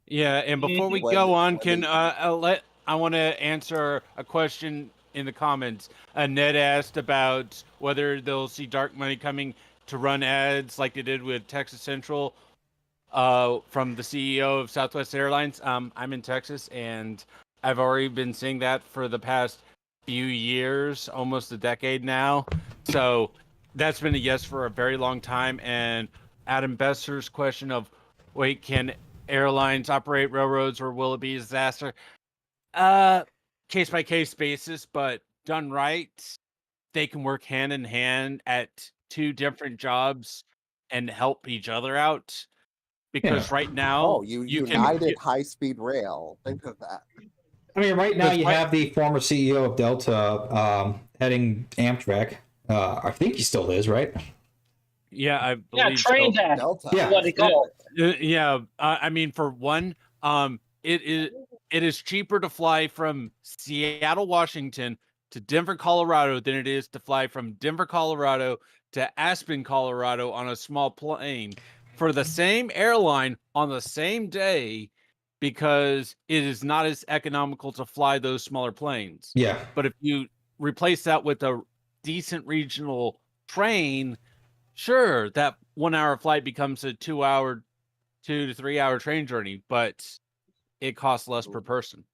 Yeah, and before we go on, I want to answer a question in the comments. Ned asked about whether they'll see dark money coming to run ads like they did with Texas Central from the CEO of Southwest Airlines. I'm in Texas, and I've already been seeing that for the past few years, almost a decade now. So that's been a yes for a very long time. And Adam Besser's question of, wait, can airlines operate railroads or will it be a disaster? Case by case basis, but done right, they can work hand in hand at two different jobs and help each other out. Because right now, United High Speed Rail. Think of that. I mean, right now you have the former CEO of Delta heading Amtrak. I think he still is, right? Yeah, I believe train so. Delta. Yeah, what it called. Yeah, I mean, for one, it is cheaper to fly from Seattle, Washington to Denver, Colorado than it is to fly from Denver, Colorado to Aspen, Colorado on a small plane for the same airline on the same day, because it is not as economical to fly those smaller planes. Yeah. But if you replace that with a decent regional train, sure, that 1 hour flight becomes a 2 to 3 hour train journey, but it costs less per person.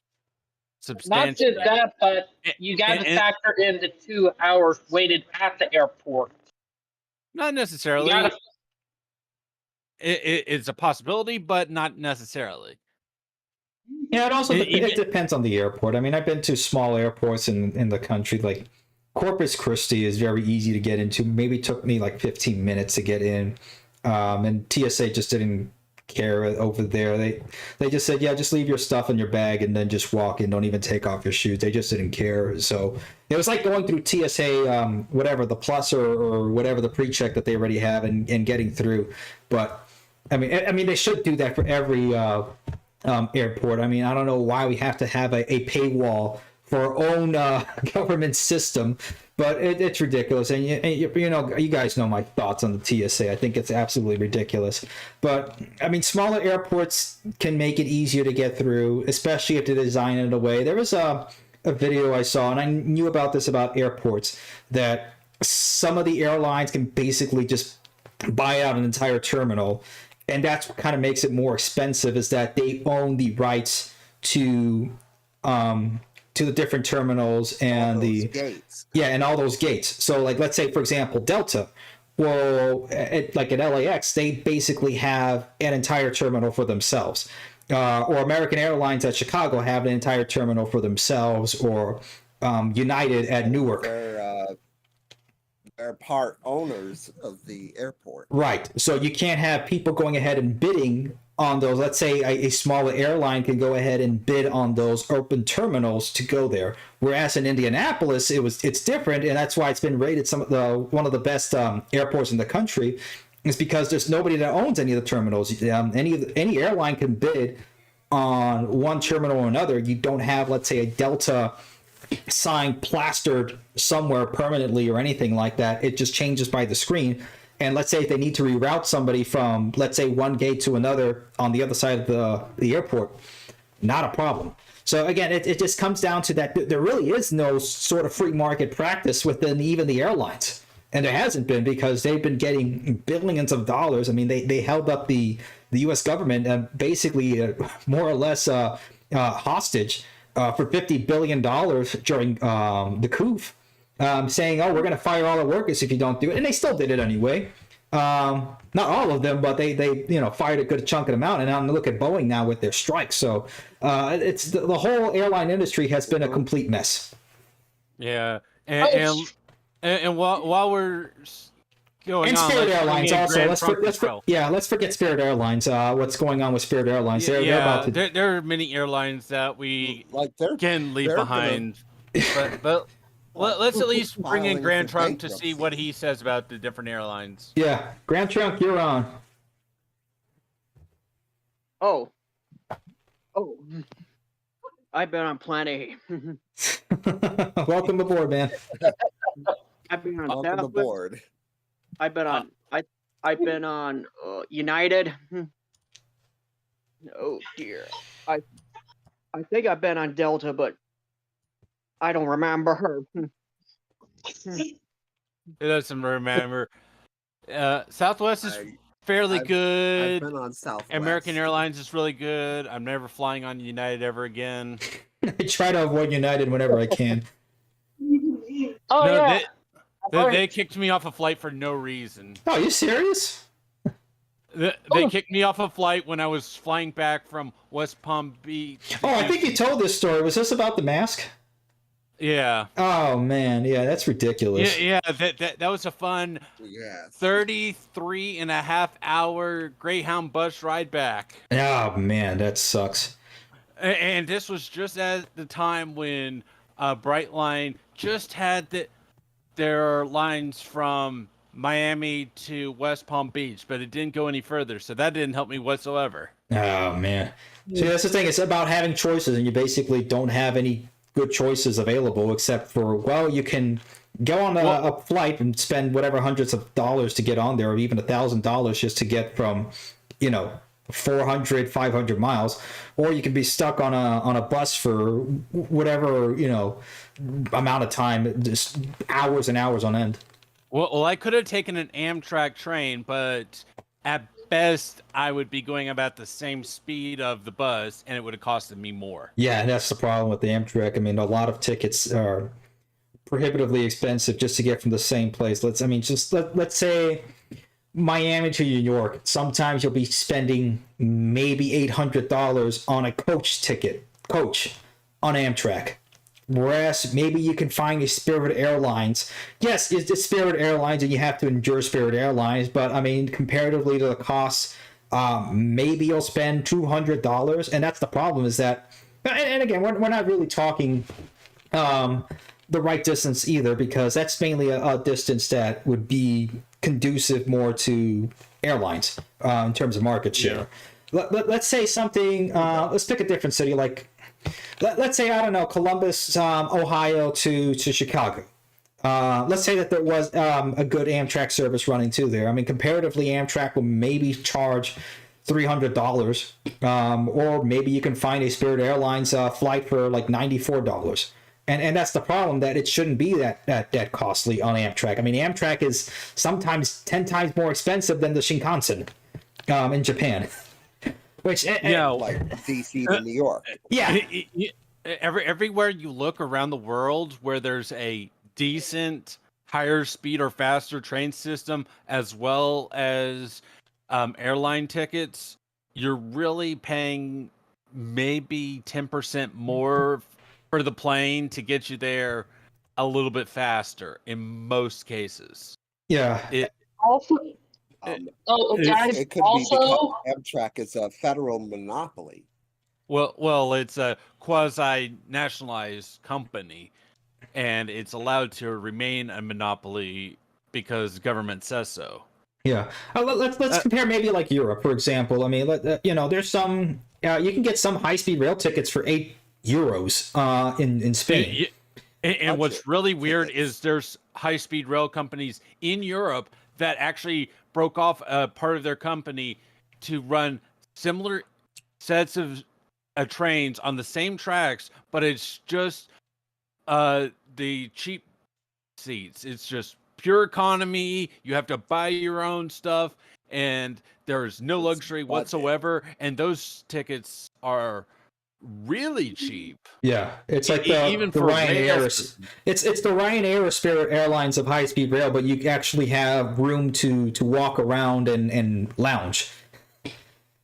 Not just that, but you got to factor in the 2 hours waited at the airport. Not necessarily. It's a possibility, but not necessarily. Yeah, it also it depends on the airport. I mean, I've been to small airports in the country. Like Corpus Christi is very easy to get into. Maybe took me like 15 minutes to get in, and TSA just didn't care over there. They just said, yeah, just leave your stuff in your bag and then just walk in. Don't even take off your shoes. They just didn't care. So it was like going through TSA, whatever the plus or whatever the pre-check that they already have and getting through. But I mean, they should do that for every airport. I mean, I don't know why we have to have a paywall for our own government system, but it's ridiculous. And you know, you guys know my thoughts on the TSA. I think it's absolutely ridiculous. But I mean, smaller airports can make it easier to get through, especially if they design it in a way. There was a video I saw, and I knew about this about airports, that some of the airlines can basically just buy out an entire terminal, and that's what kind of makes it more expensive, is that they own the rights to the different terminals and the gates. Yeah, and all those gates. So like, let's say for example Delta, well, like at LAX, they basically have an entire terminal for themselves, or American Airlines at Chicago have an entire terminal for themselves, or United at Newark. They're part owners of the airport. Right. So you can't have people going ahead and bidding on those. Let's say a smaller airline can go ahead and bid on those open terminals to go there. Whereas in Indianapolis, it's different, and that's why it's been rated one of the best airports in the country, is because there's nobody that owns any of the terminals. Any airline can bid on one terminal or another. You don't have, let's say, a Delta sign plastered somewhere permanently or anything like that. It just changes by the screen. And let's say if they need to reroute somebody from, let's say, one gate to another on the other side of the airport, not a problem. So again, it just comes down to that there really is no sort of free market practice within even the airlines. And there hasn't been, because they've been getting billions of dollars. I mean, they held up the U.S. government basically more or less hostage for $50 billion during the coup, saying, oh, we're going to fire all the workers if you don't do it. And they still did it anyway. Not all of them, but they fired a good chunk of them out. And now look at Boeing now with their strikes. So it's the whole airline industry has been a complete mess. Yeah. And while we're going and on, Spirit Airlines also. Let's forget Spirit Airlines. What's going on with Spirit Airlines? There are many airlines that we can leave behind, but let's at least bring in Grand Trunk to see what he says about the different airlines. Yeah, Grand Trunk, you're on. Oh, I've been on plenty. Welcome aboard, man. I've been on Welcome aboard. I've been on. I've been on United. Oh dear. I think I've been on Delta, but I don't remember her. It doesn't remember. Southwest is fairly good. I've been on Southwest. American Airlines is really good. I'm never flying on United ever again. I try to avoid United whenever I can. Oh No, yeah. They kicked me off a flight for no reason. Oh, are you serious? They kicked me off a flight when I was flying back from West Palm Beach. Oh, I think you told this story. Was this about the mask? Yeah. Oh man, yeah, that's ridiculous. Yeah, that was a fun 33 and a half hour Greyhound bus ride back. Oh man, that sucks. And this was just at the time when Brightline just had their lines from Miami to West Palm Beach, but it didn't go any further, so that didn't help me whatsoever. Oh man. See, that's the thing. It's about having choices, and you basically don't have any good choices available except for, well, you can go on a flight and spend whatever hundreds of dollars to get on there, or even $1,000 just to get from 400, 500 miles, or you can be stuck on a bus for whatever amount of time, just hours and hours on end. Well, I could have taken an Amtrak train, but at best I would be going about the same speed of the bus, and it would have costed me more. Yeah, and that's the problem with the Amtrak. I mean, a lot of tickets are prohibitively expensive just to get from the same place. Let's say Miami to New York. Sometimes you'll be spending maybe $800 on a coach on Amtrak. Whereas maybe you can find a Spirit Airlines. Yes, it's Spirit Airlines, and you have to endure Spirit Airlines. But I mean, comparatively to the costs maybe you'll spend $200, and that's the problem. Is that, and again, we're not really talking the right distance either, because that's mainly a distance that would be conducive more to airlines in terms of market share. Let's say something. Let's pick a different city, like let's say, I don't know, Columbus, Ohio to Chicago. Let's say that there was a good Amtrak service running to there. I mean, comparatively, Amtrak will maybe charge $300, or maybe you can find a Spirit Airlines flight for like $94. And that's the problem, that it shouldn't be that costly on Amtrak. I mean, Amtrak is sometimes 10 times more expensive than the Shinkansen in Japan. Which, like DC to New York. Yeah. Everywhere you look around the world where there's a decent higher speed or faster train system, as well as airline tickets, you're really paying maybe 10% more for the plane to get you there a little bit faster in most cases. Yeah. Also, It could be because Amtrak is a federal monopoly. Well, it's a quasi-nationalized company, and it's allowed to remain a monopoly because government says so. Yeah. Let's compare maybe like Europe, for example. I mean, there's some you can get some high-speed rail tickets for €8 in Spain. And what's really weird is there's high-speed rail companies in Europe that actually broke off a part of their company to run similar sets of trains on the same tracks, but it's just the cheap seats. It's just pure economy. You have to buy your own stuff, and there's no luxury whatsoever. And those tickets are really cheap. Yeah, it's like even the for Ryanair. It's the Ryanair or Spirit Airlines of high speed rail, but you actually have room to walk around and lounge.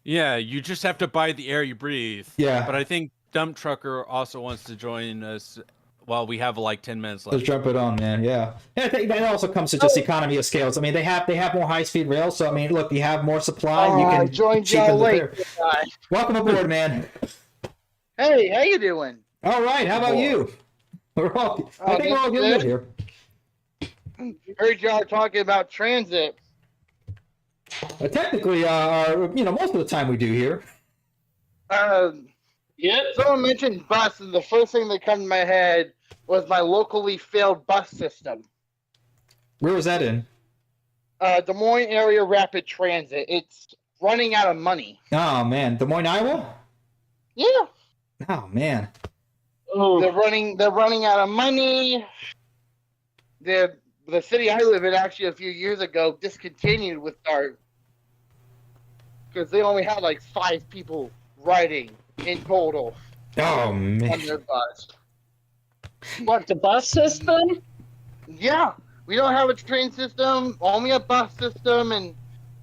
Yeah, you just have to buy the air you breathe. Yeah, but I think Dump Trucker also wants to join us. Well, we have like 10 minutes left. Let's jump it on, man. Yeah, I think that also comes to just economy of scales. I mean, they have more high speed rail, so I mean, look, you have more supply. You can joined y'all late. Welcome aboard, man. Hey, how you doing? All right, how about you? I think we're all good here. Heard y'all talking about transit. Technically, most of the time we do here. Yeah. Someone mentioned bus, and the first thing that came to my head was my locally failed bus system. Where was that in? Des Moines Area Rapid Transit. It's running out of money. Oh man, Des Moines, Iowa? Yeah. Oh man. They're running out of money. The city I live in actually a few years ago discontinued with our, because they only had like 5 people riding in total. Oh man. On their bus. What, the bus system? Yeah. We don't have a train system, only a bus system, and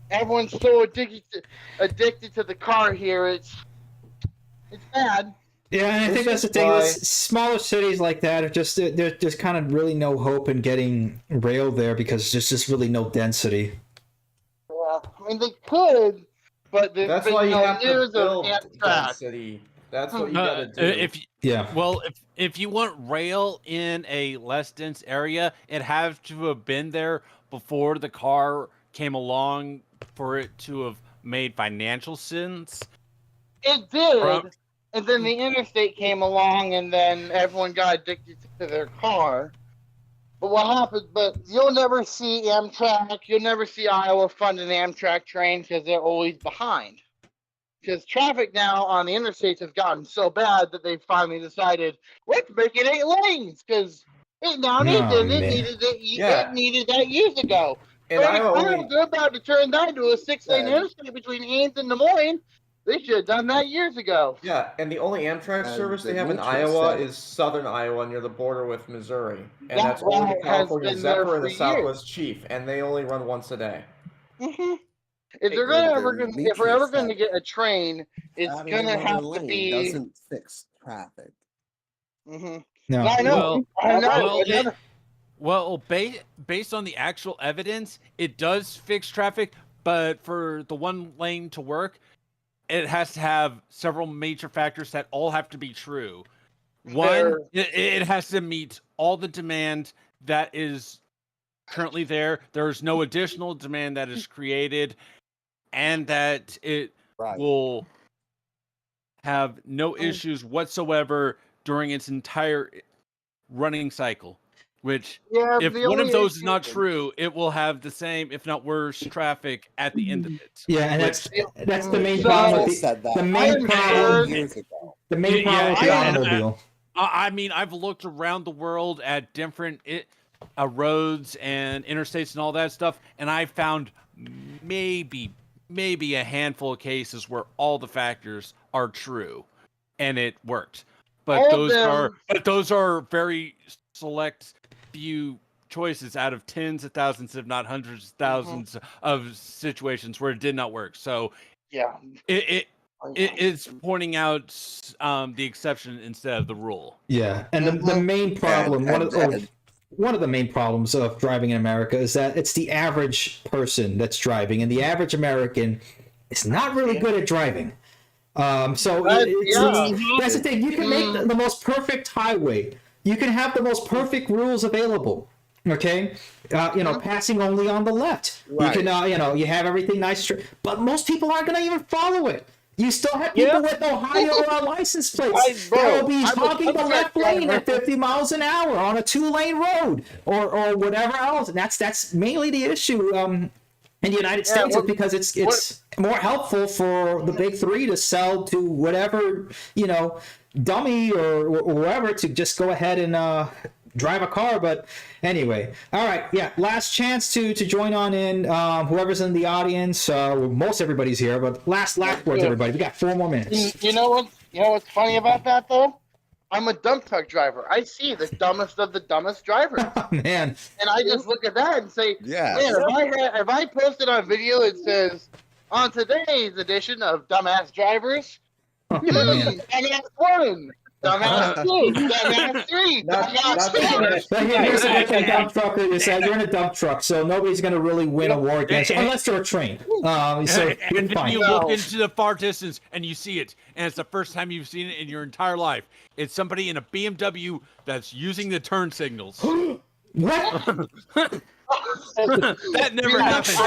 everyone's so addicted to the car here. It's bad. Yeah, and I think that's the thing. Smaller cities like that are just there's kind of really no hope in getting rail there because there's just really no density. Yeah, I mean they could, but that's why you have to build density. That's what you gotta do. If you want rail in a less dense area, it has to have been there before the car came along for it to have made financial sense. It did. And then the interstate came along, and then everyone got addicted to their car. But what happened? But you'll never see Amtrak. You'll never see Iowa fund an Amtrak train because they're always behind. Because traffic now on the interstates has gotten so bad that they finally decided, let's make it 8 lanes because it now needs it. It needed that years ago. And they're about to turn that into a 6-lane interstate between Ames and Des Moines. They should have done that years ago. Yeah, and the only Amtrak service they have in Iowa is southern Iowa near the border with Missouri. And that's only the California Zephyr and the Southwest Chief, and they only run once a day. Mm-hmm. If we're ever going to get a train, it's going to have to be... doesn't fix traffic. Mm-hmm. No. I know. Well, based on the actual evidence, it does fix traffic, but for the one lane to work, it has to have several major factors that all have to be true. One, it has to meet all the demand that is currently there. There's no additional demand that is created, and that it will have no issues whatsoever during its entire running cycle. Which, if one of those is not true, it will have the same, if not worse, traffic at the end of it. Yeah, and which, that's the main problem with the main problem. Years ago. The main problem with the automobile. I mean, I've looked around the world at different roads and interstates and all that stuff, and I found maybe a handful of cases where all the factors are true, and it worked. But those are very select few choices out of tens of thousands, if not hundreds of thousands of situations where it did not work. So yeah, it is pointing out the exception instead of the rule. Yeah, and the main problem, one of the main problems of driving in America is that it's the average person that's driving, and the average American is not really good at driving. That's the thing. You can make the most perfect highway. You can have the most perfect rules available. Okay, passing only on the left. Right. You can, you have everything nice, but most people aren't going to even follow it. You still have people with Ohio license plates that will be hogging the left lane at 50 miles an hour on a 2-lane road or whatever else. And that's mainly the issue in the United States, because it's more helpful for the big three to sell to whatever, dummy or whoever to just go ahead and drive a car. But anyway, all right, last chance to join on in, whoever's in the audience. Most everybody's here, but last words, everybody. We got 4 more minutes. You know what's funny about that, though? I'm a dump truck driver. I see the dumbest of the dumbest drivers. Oh, man. And I just look at that and say, man, if I posted on video, it says, on today's edition of Dumbass Drivers, Dumbass 1, Dumbass 2, Dumbass 3, Dumbass 4. Here's the good thing, dump trucker. You're in a dump truck, so nobody's going to really win a war against you, unless they're trained. So you look into the far distance and you see it, and it's the first time you've seen it in your entire life. It's somebody in a BMW that's using the turn signals. What? That never happened.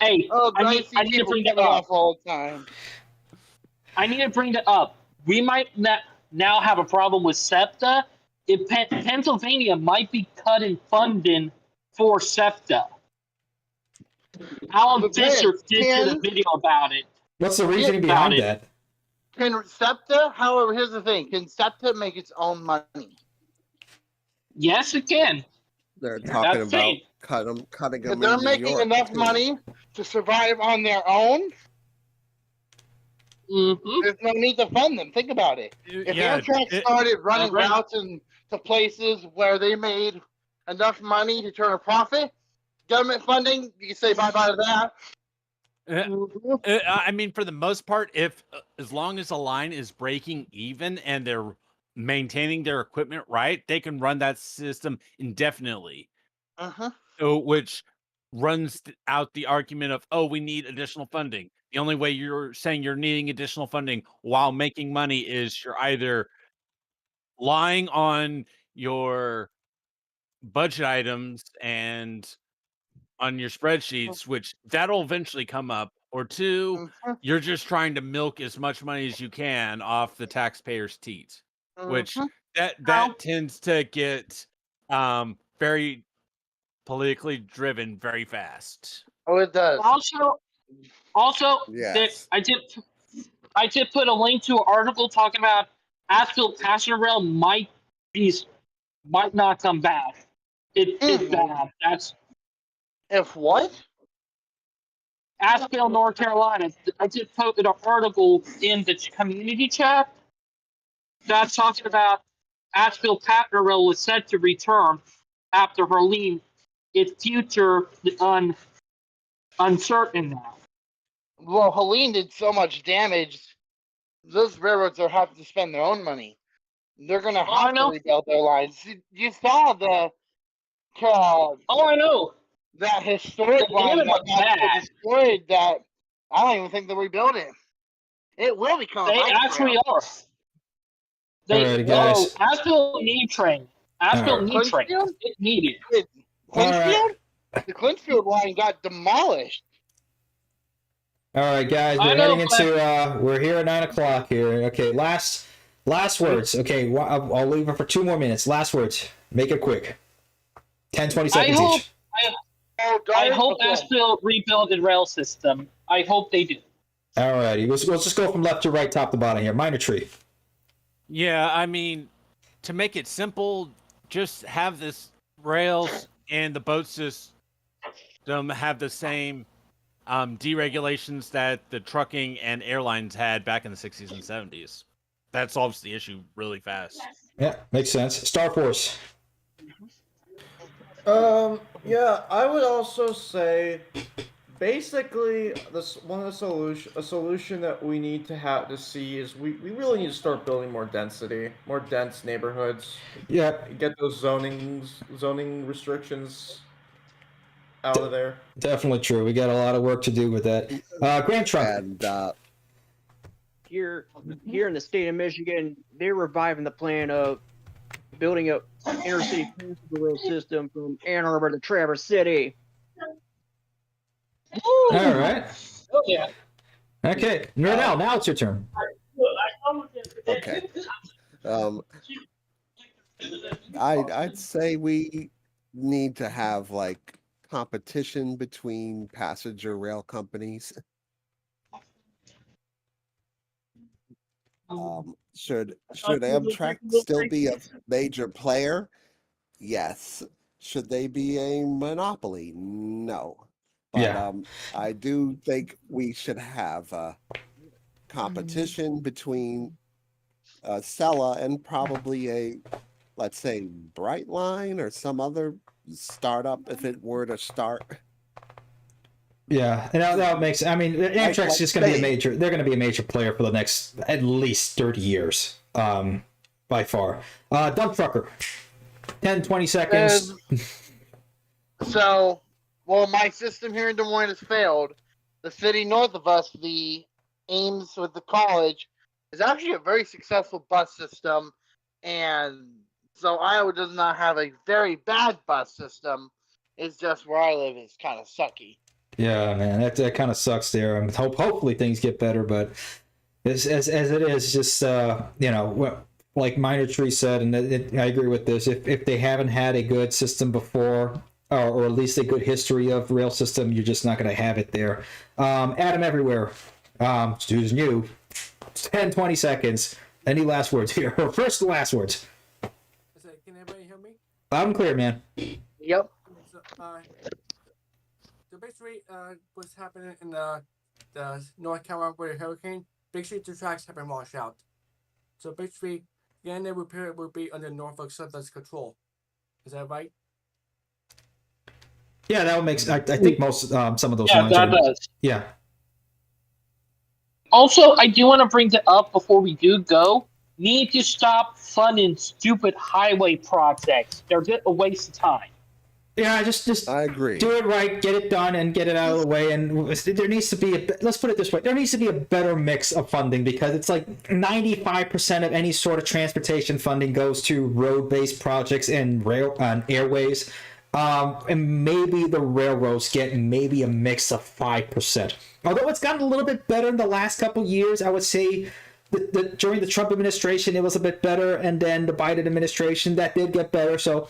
Hey, I need to bring that up all the time. I need to bring that up. We might now have a problem with SEPTA. Pennsylvania might be cutting funding for SEPTA. Alan Fisher did a video about it. What's the reasoning behind that? Can SEPTA, however, here's the thing. Can SEPTA make its own money? Yes, it can. They're talking about cutting them. If they're making enough money to survive on their own, there's no need to fund them. Think about it. If Amtrak started running routes to places where they made enough money to turn a profit, government funding, you can say bye-bye to that. I mean, for the most part, as long as a line is breaking even and they're maintaining their equipment right, they can run that system indefinitely. So, which runs out the argument of, we need additional funding. The only way you're saying you're needing additional funding while making money is you're either lying on your budget items and on your spreadsheets, which that'll eventually come up, or 2, you're just trying to milk as much money as you can off the taxpayers' teat, which that tends to get very politically driven very fast. Oh, it does. Also, I did put a link to an article talking about Asheville Passenger Rail might not come back. It's bad. That's if what? Asheville, North Carolina. I just posted an article in the community chat that's talking about Asheville Passenger Rail was set to return after Hurricane. Its future uncertain now. Well, Helene did so much damage. Those railroads are having to spend their own money. They're going to have to rebuild their lines. You saw the. I know. that historic The line limit got was bad. so destroyed that I don't even think they'll rebuild it. It will become a They bike actually trail. are. Alrighty, guys. Asheville need train. Asheville Alright. need train. Clinchfield? It needed. Clinchfield? The Clinchfield line got demolished. All right, guys, I we're know, heading into we're here at 9:00 here. Okay, last words. Okay, I'll leave it for 2 more minutes. Last words. Make it quick. 10, 20 seconds each. I hope Asheville rebuild rail system. I hope they do. All righty, we'll just go from left to right, top to bottom here. Minor tree. Yeah, I mean, to make it simple, just have this rails and the boat system have the same deregulations that the trucking and airlines had back in the 60s and 70s. That solves the issue really fast. Yeah, makes sense. Star Force. Yeah, I would also say, basically, one of the solution that we need to see is we really need to start building more density, more dense neighborhoods. Yeah. Get those zoning restrictions out of there. Definitely true. We got a lot of work to do with that. Grand Trunk. And Here in the state of Michigan, they're reviving the plan of building up intercity rail system from Ann Arbor to Traverse City. All right. Oh yeah. Okay, Nerdell, now it's your turn. okay. I'd say we need to have like competition between passenger rail companies. Should Amtrak still be a major player? Yes. Should they be a monopoly? No. But Yeah. I do think we should have competition between Sella and probably let's say, Brightline or some other startup if it were to start. Yeah, and that makes. I mean, Amtrak's just going to be a major. They're going to be a major player for the next at least 30 years, by far. Dump trucker, 10, 20 seconds. Well, my system here in Des Moines has failed. The city north of us, the Ames with the college, is actually a very successful bus system, and so Iowa does not have a very bad bus system. It's just where I live is kind of sucky. Yeah, man, that kind of sucks there. I mean, hopefully things get better, but as it is, just like Minor Tree said, and I agree with this. If they haven't had a good system before, or at least a good history of rail system, you're just not going to have it there. Adam Everywhere, choosing you. 10, 20 seconds. Any last words here? First, last words. Can everybody hear me? Loud and clear, man. Yep. So basically, what's happening in the North Carolina with the hurricane, basically the tracks have been washed out. So basically, the end of the repair will be under Norfolk Southern's control. Is that right? Yeah, that would make sense. I think most some of those Yeah, lines that are. does. Yeah. Also, I do want to bring it up before we do go. Need to stop funding stupid highway projects. They're just a waste of time. Yeah, just I agree. do it right, get it done, and get it out of the way. And there needs to be let's put it this way: there needs to be a better mix of funding, because it's like 95% of any sort of transportation funding goes to road-based projects and rail and airways, and maybe the railroads get maybe a mix of 5%. Although it's gotten a little bit better in the last couple of years, I would say. During the Trump administration, it was a bit better, and then the Biden administration, that did get better. So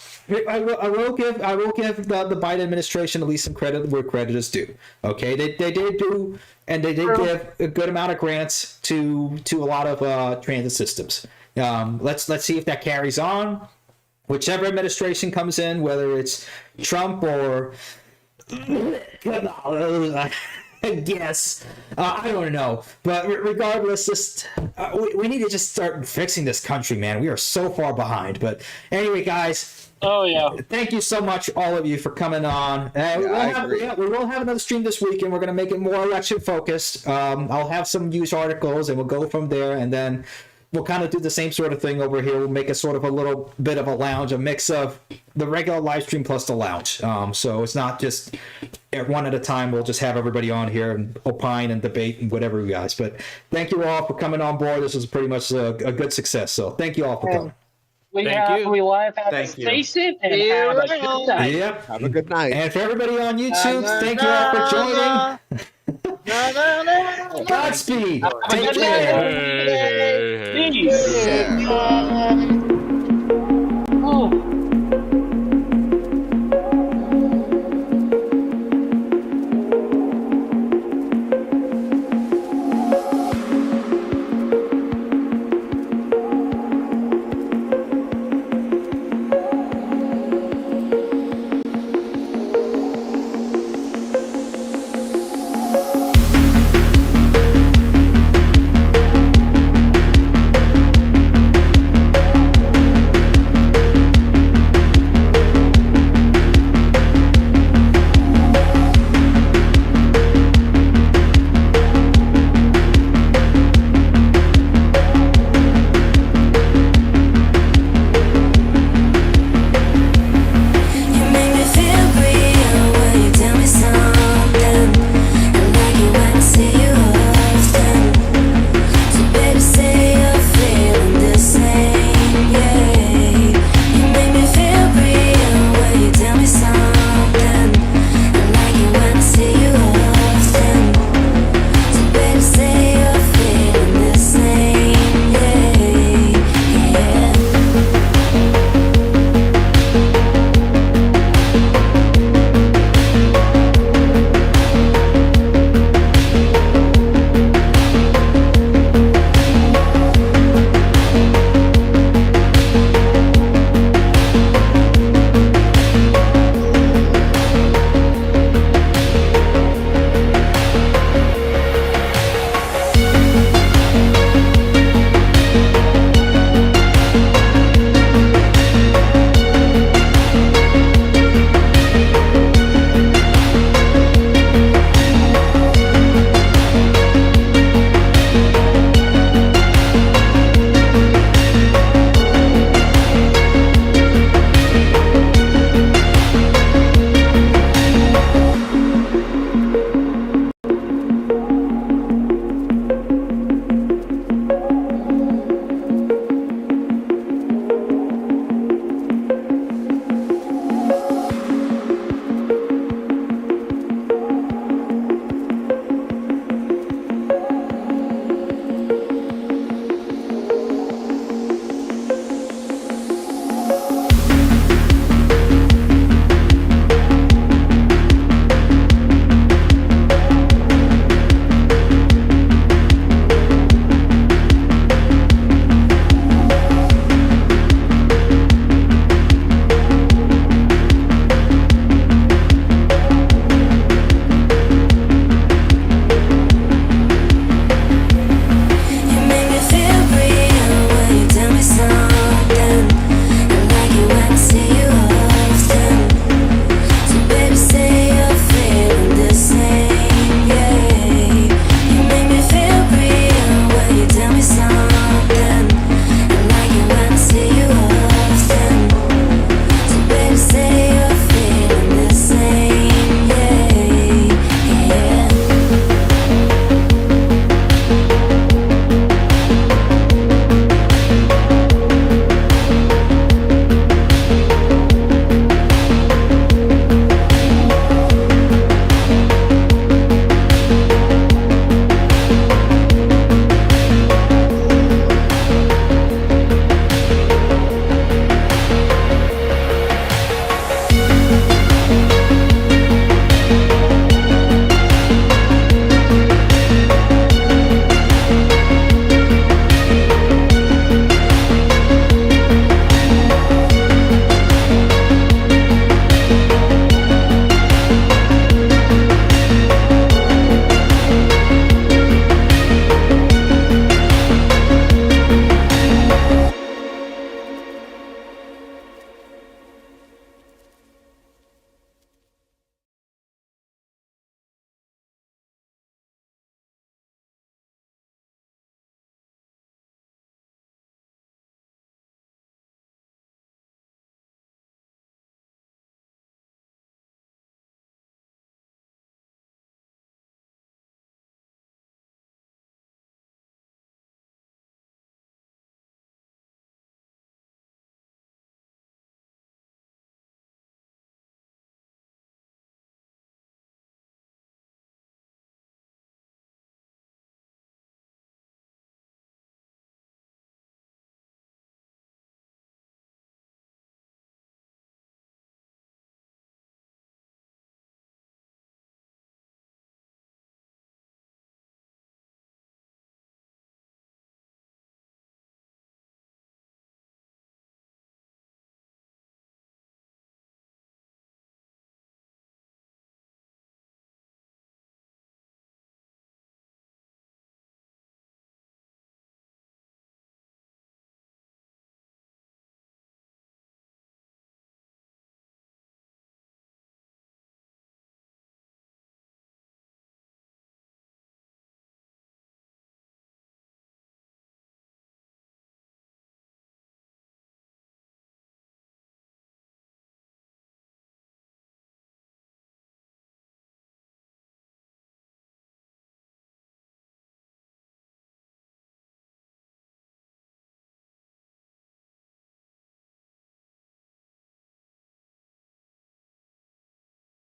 I will give the Biden administration at least some credit where credit is due. Okay, they did do, and they did give a good amount of grants to a lot of transit systems. Let's see if that carries on. Whichever administration comes in, whether it's Trump or I guess. I don't know. But regardless, just we need to just start fixing this country, man. We are so far behind. But anyway, guys. Oh, yeah. Thank you so much, all of you, for coming on. We will have another stream this week, and we're going to make it more election focused. I'll have some news articles, and we'll go from there. And then we'll kind of do the same sort of thing over here. We'll make a sort of a little bit of a lounge, a mix of the regular live stream plus the lounge. So it's not just one at a time. We'll just have everybody on here and opine and debate and whatever, you guys. But thank you all for coming on board. This was pretty much a good success. So thank you all for coming. We live have Thank to you. stay safe and have a good night. Yep. Have a good night. And for everybody on YouTube, thank you all for joining. Godspeed. Take care. Hey, hey, hey. Peace. Yeah.